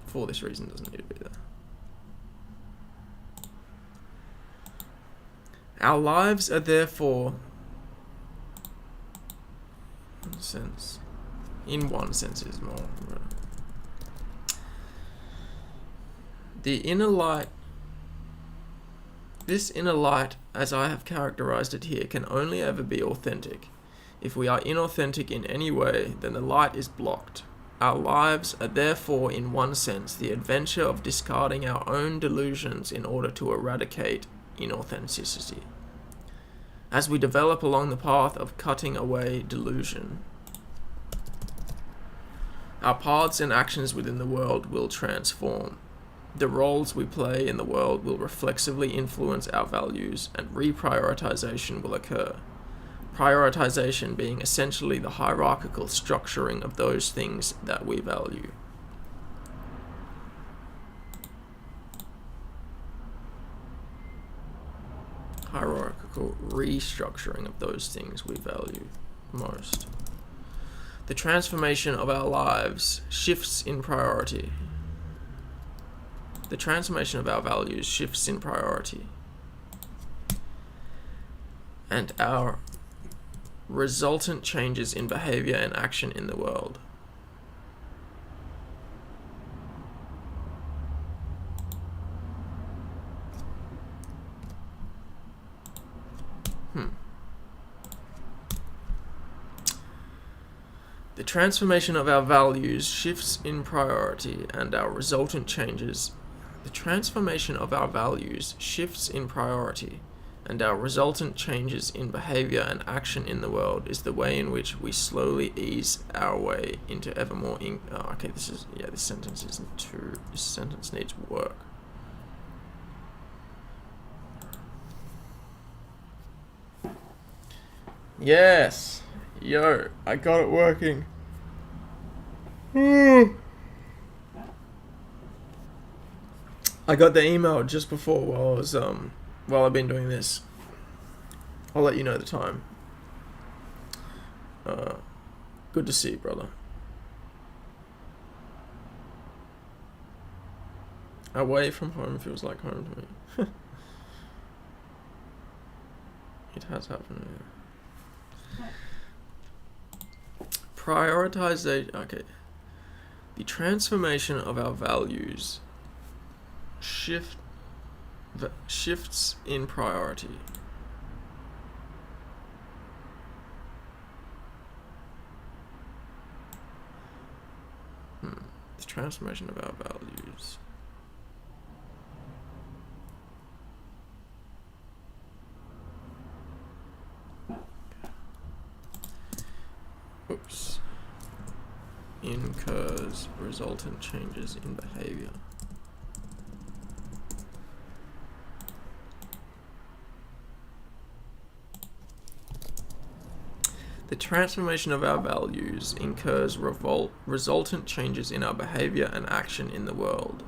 For this reason doesn't need to be there. Our lives are therefore, in one sense is more. The inner light, this inner light, as I have characterized it here, can only ever be authentic. If we are inauthentic in any way, then the light is blocked. Our lives are therefore, in one sense, the adventure of discarding our own delusions in order to eradicate inauthenticity. As we develop along the path of cutting away delusion, our paths and actions within the world will transform. The roles we play in the world will reflexively influence our values, and reprioritization will occur. Prioritization being essentially the hierarchical structuring of those things that we value. Hierarchical restructuring of those things we value most. The transformation of our lives shifts in priority. The transformation of our values shifts in priority. And our resultant changes in behavior and action in the world. The transformation of our values shifts in priority, and our resultant changes. The transformation of our values shifts in priority, and our resultant changes in behavior and action in the world is the way in which we slowly ease our way into ever more this sentence isn't true. This sentence needs work. Yes! Yo, I got it working. I got the email just before while I've been doing this. I'll let you know the time. Good to see you, brother. Away from home feels like home to me. It has happened. Prioritization. Okay. The transformation of our values shifts in priority. The transformation of our values. Oops. Incurs resultant changes in behavior. The transformation of our values incurs resultant changes in our behavior and action in the world.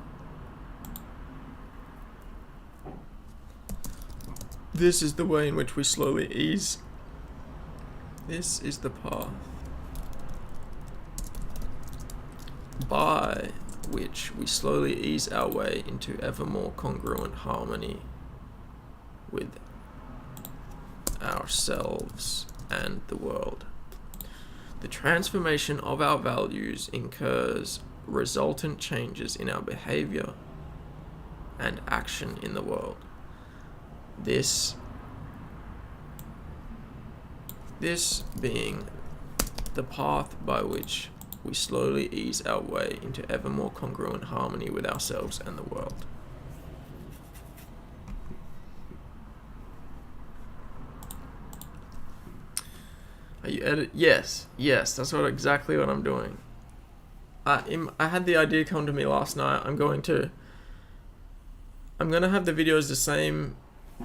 This is the way in which we slowly ease. This is the path by which we slowly ease our way into ever more congruent harmony with ourselves and the world. The transformation of our values incurs resultant changes in our behavior and action in the world. This being the path by which we slowly ease our way into ever more congruent harmony with ourselves and the world. Are you edit? Yes, that's exactly what I'm doing. I had the idea come to me last night. I'm gonna have the videos the same,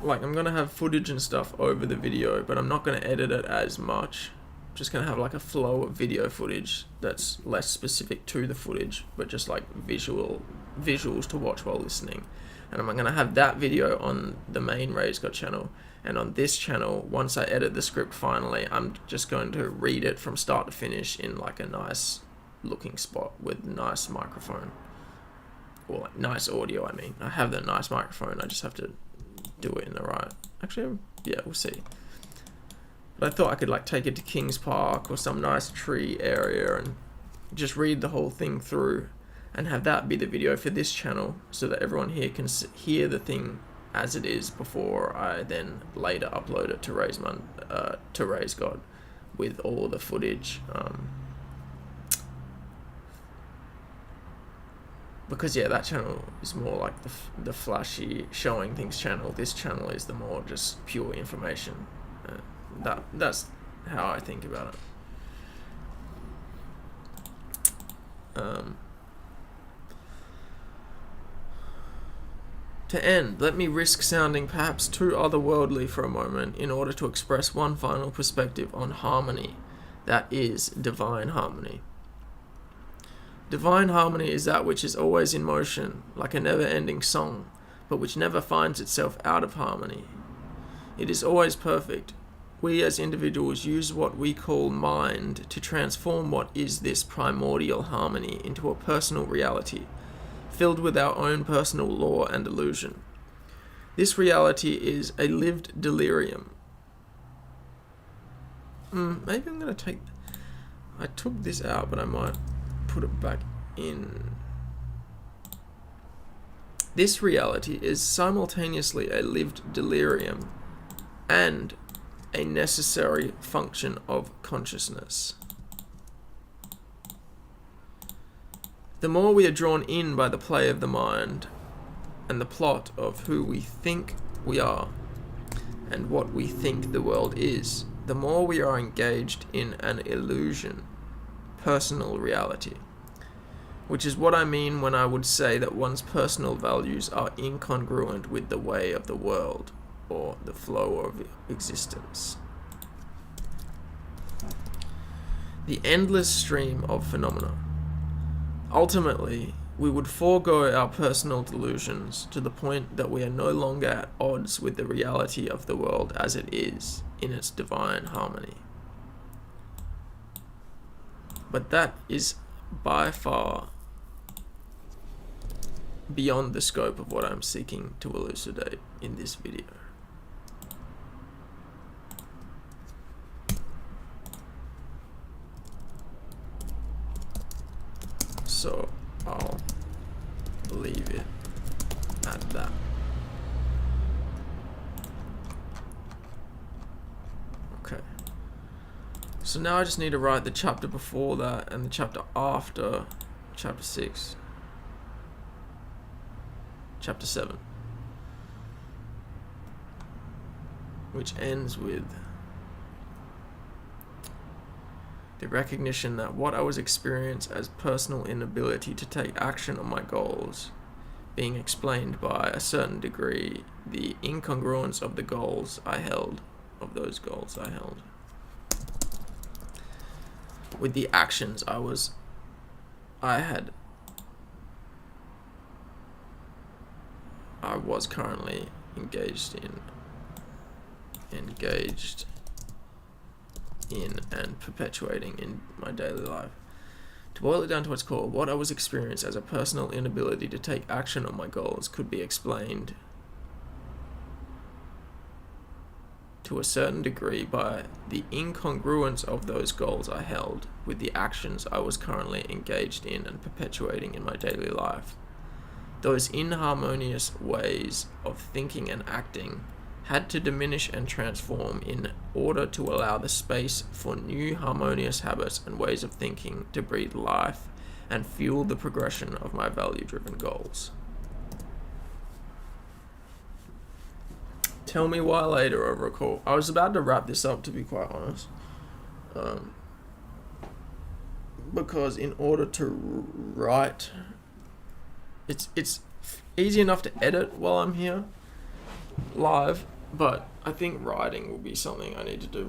like I'm gonna have footage and stuff over the video, but I'm not gonna edit it as much. I'm just gonna have like a flow of video footage that's less specific to the footage, but just like visuals to watch while listening. And I'm gonna have that video on the main Raise God channel. And on this channel, once I edit the script finally, I'm just going to read it from start to finish in like a nice looking spot with nice microphone. Or like nice audio, I mean. I have the nice microphone, I just have to do it in the right... Actually, yeah, we'll see. But I thought I could like take it to Kings Park or some nice tree area and just read the whole thing through and have that be the video for this channel so that everyone here can hear the thing as it is before I then later upload it to Raise God with all the footage. Because yeah, that channel is more like the flashy showing things channel. This channel is the more just pure information. That's how I think about it. To end, let me risk sounding perhaps too otherworldly for a moment in order to express one final perspective on harmony, that is, divine harmony. Divine harmony is that which is always in motion, like a never-ending song, but which never finds itself out of harmony. It is always perfect. We as individuals use what we call mind to transform what is this primordial harmony into a personal reality, filled with our own personal law and illusion. This reality is a lived delirium. Maybe I'm going to take... I took this out, but I might put it back in. This reality is simultaneously a lived delirium and a necessary function of consciousness. The more we are drawn in by the play of the mind and the plot of who we think we are and what we think the world is, the more we are engaged in an illusion, personal reality, which is what I mean when I would say that one's personal values are incongruent with the way of the world or the flow of existence. The endless stream of phenomena. Ultimately, we would forego our personal delusions to the point that we are no longer at odds with the reality of the world as it is in its divine harmony. But that is by far beyond the scope of what I'm seeking to elucidate in this video. So I'll leave it at that. Okay. So now I just need to write the chapter before that and the chapter after chapter 6. Chapter 7. Which ends with the recognition that what I was experiencing as personal inability to take action on my goals being explained by a certain degree the incongruence of the goals I held, with the actions I was currently engaged in and perpetuating in my daily life. To boil it down to its core, what I was experiencing as a personal inability to take action on my goals could be explained to a certain degree by the incongruence of those goals I held with the actions I was currently engaged in and perpetuating in my daily life. Those inharmonious ways of thinking and acting had to diminish and transform in order to allow the space for new harmonious habits and ways of thinking to breathe life and fuel the progression of my value-driven goals. Tell me why later over a call. I was about to wrap this up, to be quite honest. Because in order to write, it's easy enough to edit while I'm here live, but I think writing will be something I need to do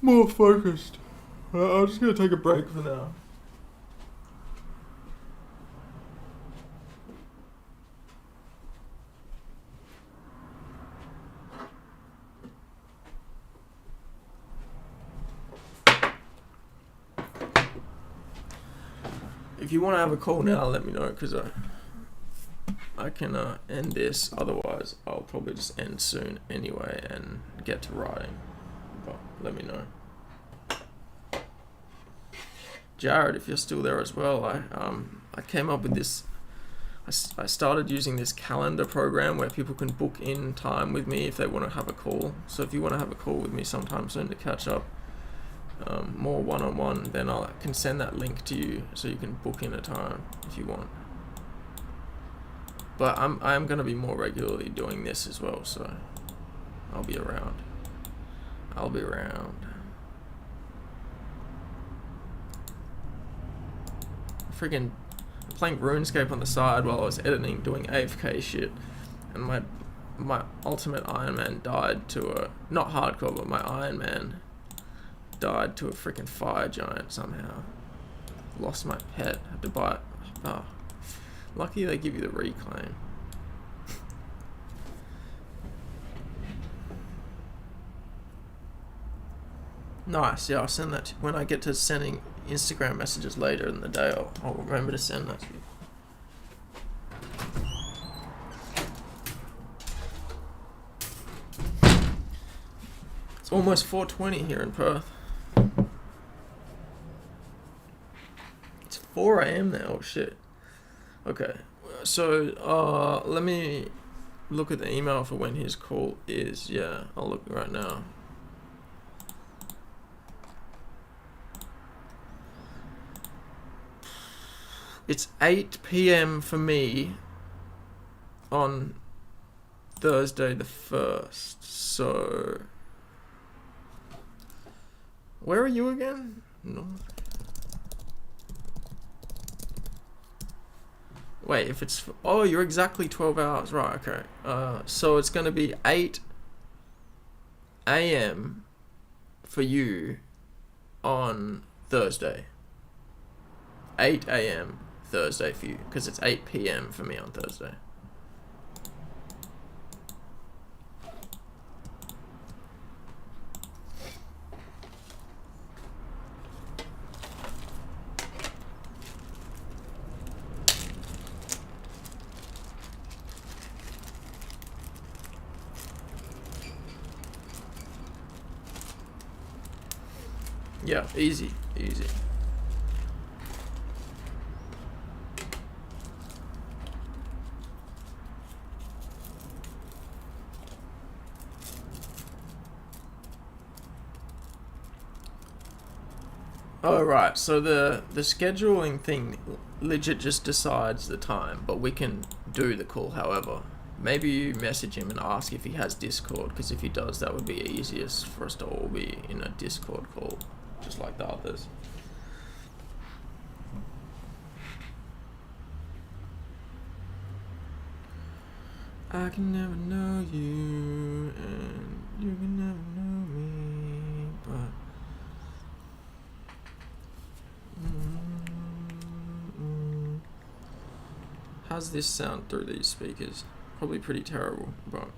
more focused. I'm just gonna take a break for now. If you want to have a call now, let me know, because I can end this. Otherwise, I'll probably just end soon anyway and get to writing. But let me know. Jared, if you're still there as well, I came up with this. I started using this calendar program where people can book in time with me if they want to have a call. So if you want to have a call with me sometime soon to catch up, more one-on-one, then I can send that link to you so you can book in a time if you want. But I'm going to be more regularly doing this as well, so I'll be around. Freaking playing RuneScape on the side while I was editing, doing AFK shit, and my ultimate Iron Man died to a, not hardcore, but my Iron Man died to a freaking fire giant somehow. Lost my pet, had to buy it. Oh, lucky they give you the reclaim. Nice, yeah, I'll send that to, when I get to sending Instagram messages later in the day, I'll remember to send that to you. It's almost 4:20 here in Perth. It's 4 a.m. now, oh shit. Okay, so let me look at the email for when his call is. Yeah, I'll look right now. It's 8 p.m. for me on Thursday the 1st, so... Where are you again? No. Wait, if it's... Oh, you're exactly 12 hours. Right, okay. So it's going to be 8 a.m. for you on Thursday. 8 a.m. Thursday for you, because it's 8 p.m. for me on Thursday. Yeah, easy. Oh, right, so the scheduling thing legit just decides the time, but we can do the call however. Maybe you message him and ask if he has Discord, because if he does, that would be easiest for us to all be in a Discord call, just like the others. I can never know you, and you can never know me, but... How's this sound through these speakers? Probably pretty terrible, but...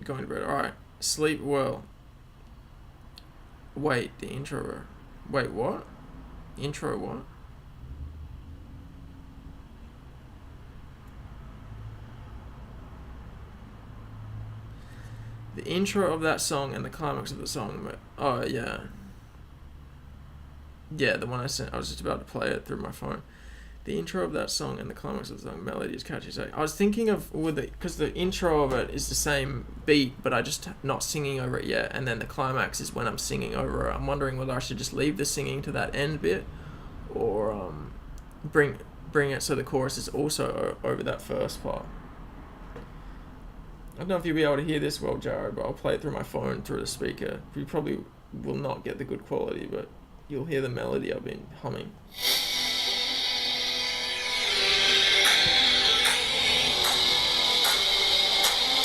Going to bed. Alright. Sleep well. Wait, the intro. Wait, what? Intro what? The intro of that song and the climax of the song. Oh, yeah. Yeah, the one I sent. I was just about to play it through my phone. The intro of that song and the climax of the song, melody is catchy. So I was thinking of because the intro of it is the same beat, but I just not singing over it yet. And then the climax is when I'm singing over it. I'm wondering whether I should just leave the singing to that end bit, or bring it so the chorus is also over that first part. I don't know if you'll be able to hear this well, Jared, but I'll play it through my phone through the speaker. You probably will not get the good quality, but you'll hear the melody I've been humming.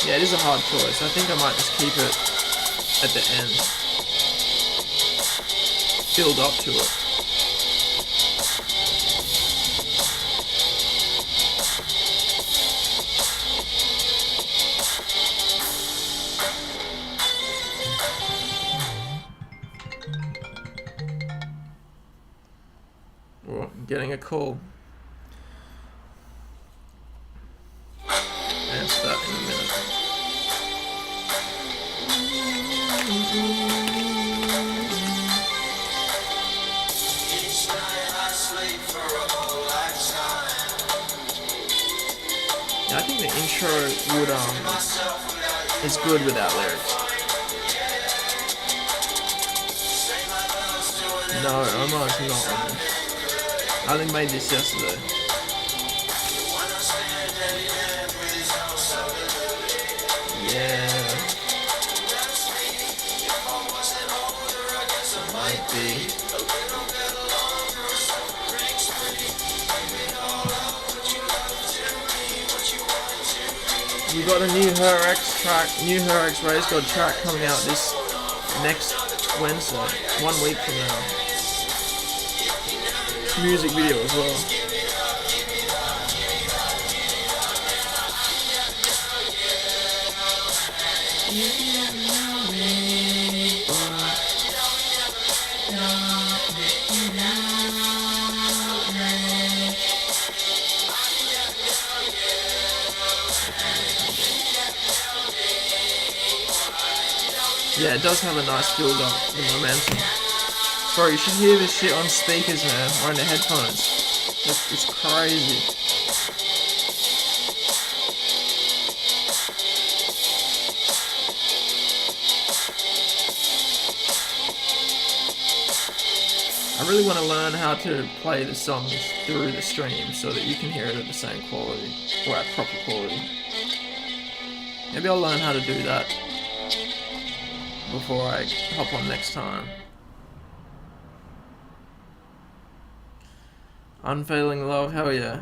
Yeah, it is a hard choice. I think I might just keep it at the end. Build up to it. Oh, I'm getting a call. Answer that in a minute. Yeah, I think the intro would is good without lyrics. No, Omar's not on this. I only made this yesterday. Yeah. Might be. We got a new Her X track, new Her X Raise God track coming out this next Wednesday, 1 week from now. Music video as well. Yeah, it does have a nice build up, the momentum. Bro, you should hear this shit on speakers, man, or on the headphones. It's crazy. I really want to learn how to play the songs through the stream so that you can hear it at the same quality, or at proper quality. Maybe I'll learn how to do that before I hop on next time. Unfailing Love, hell yeah.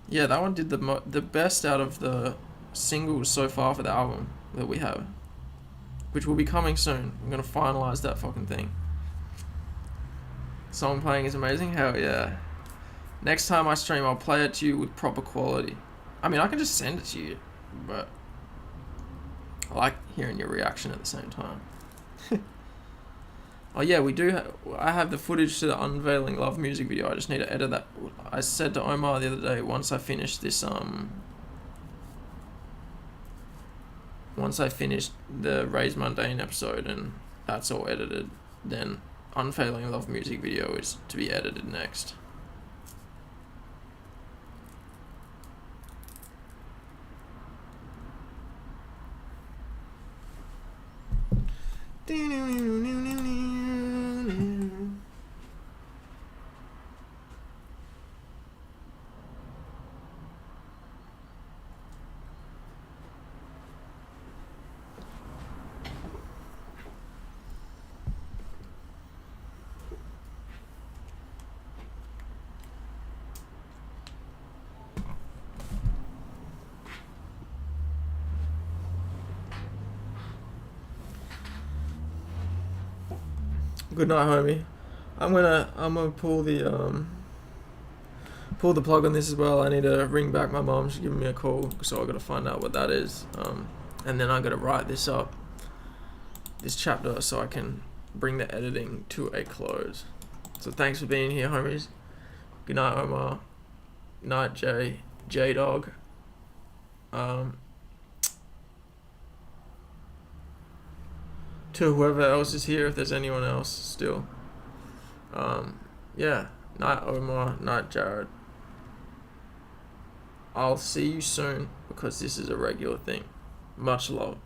Yeah, that one did the best out of the singles so far for the album that we have, which will be coming soon. I'm gonna finalize that fucking thing. Song playing is amazing, hell yeah. Next time I stream, I'll play it to you with proper quality. I mean, I can just send it to you, but I like hearing your reaction at the same time. Oh yeah, we do. I have the footage to the Unveiling Love music video. I just need to edit that. I said to Omar the other day, once I finish this, once I finish the Raise Mundane episode and that's all edited, then Unfailing Love music video is to be edited next. Good night, homie. I'm gonna pull the plug on this as well. I need to ring back my mom. She's giving me a call, so I gotta find out what that is. And then I gotta write this chapter so I can bring the editing to a close. So thanks for being here, homies. Good night, Omar. Good night, J-Dog. To whoever else is here, if there's anyone else still. Yeah. Night, Omar. Night, Jared. I'll see you soon because this is a regular thing. Much love.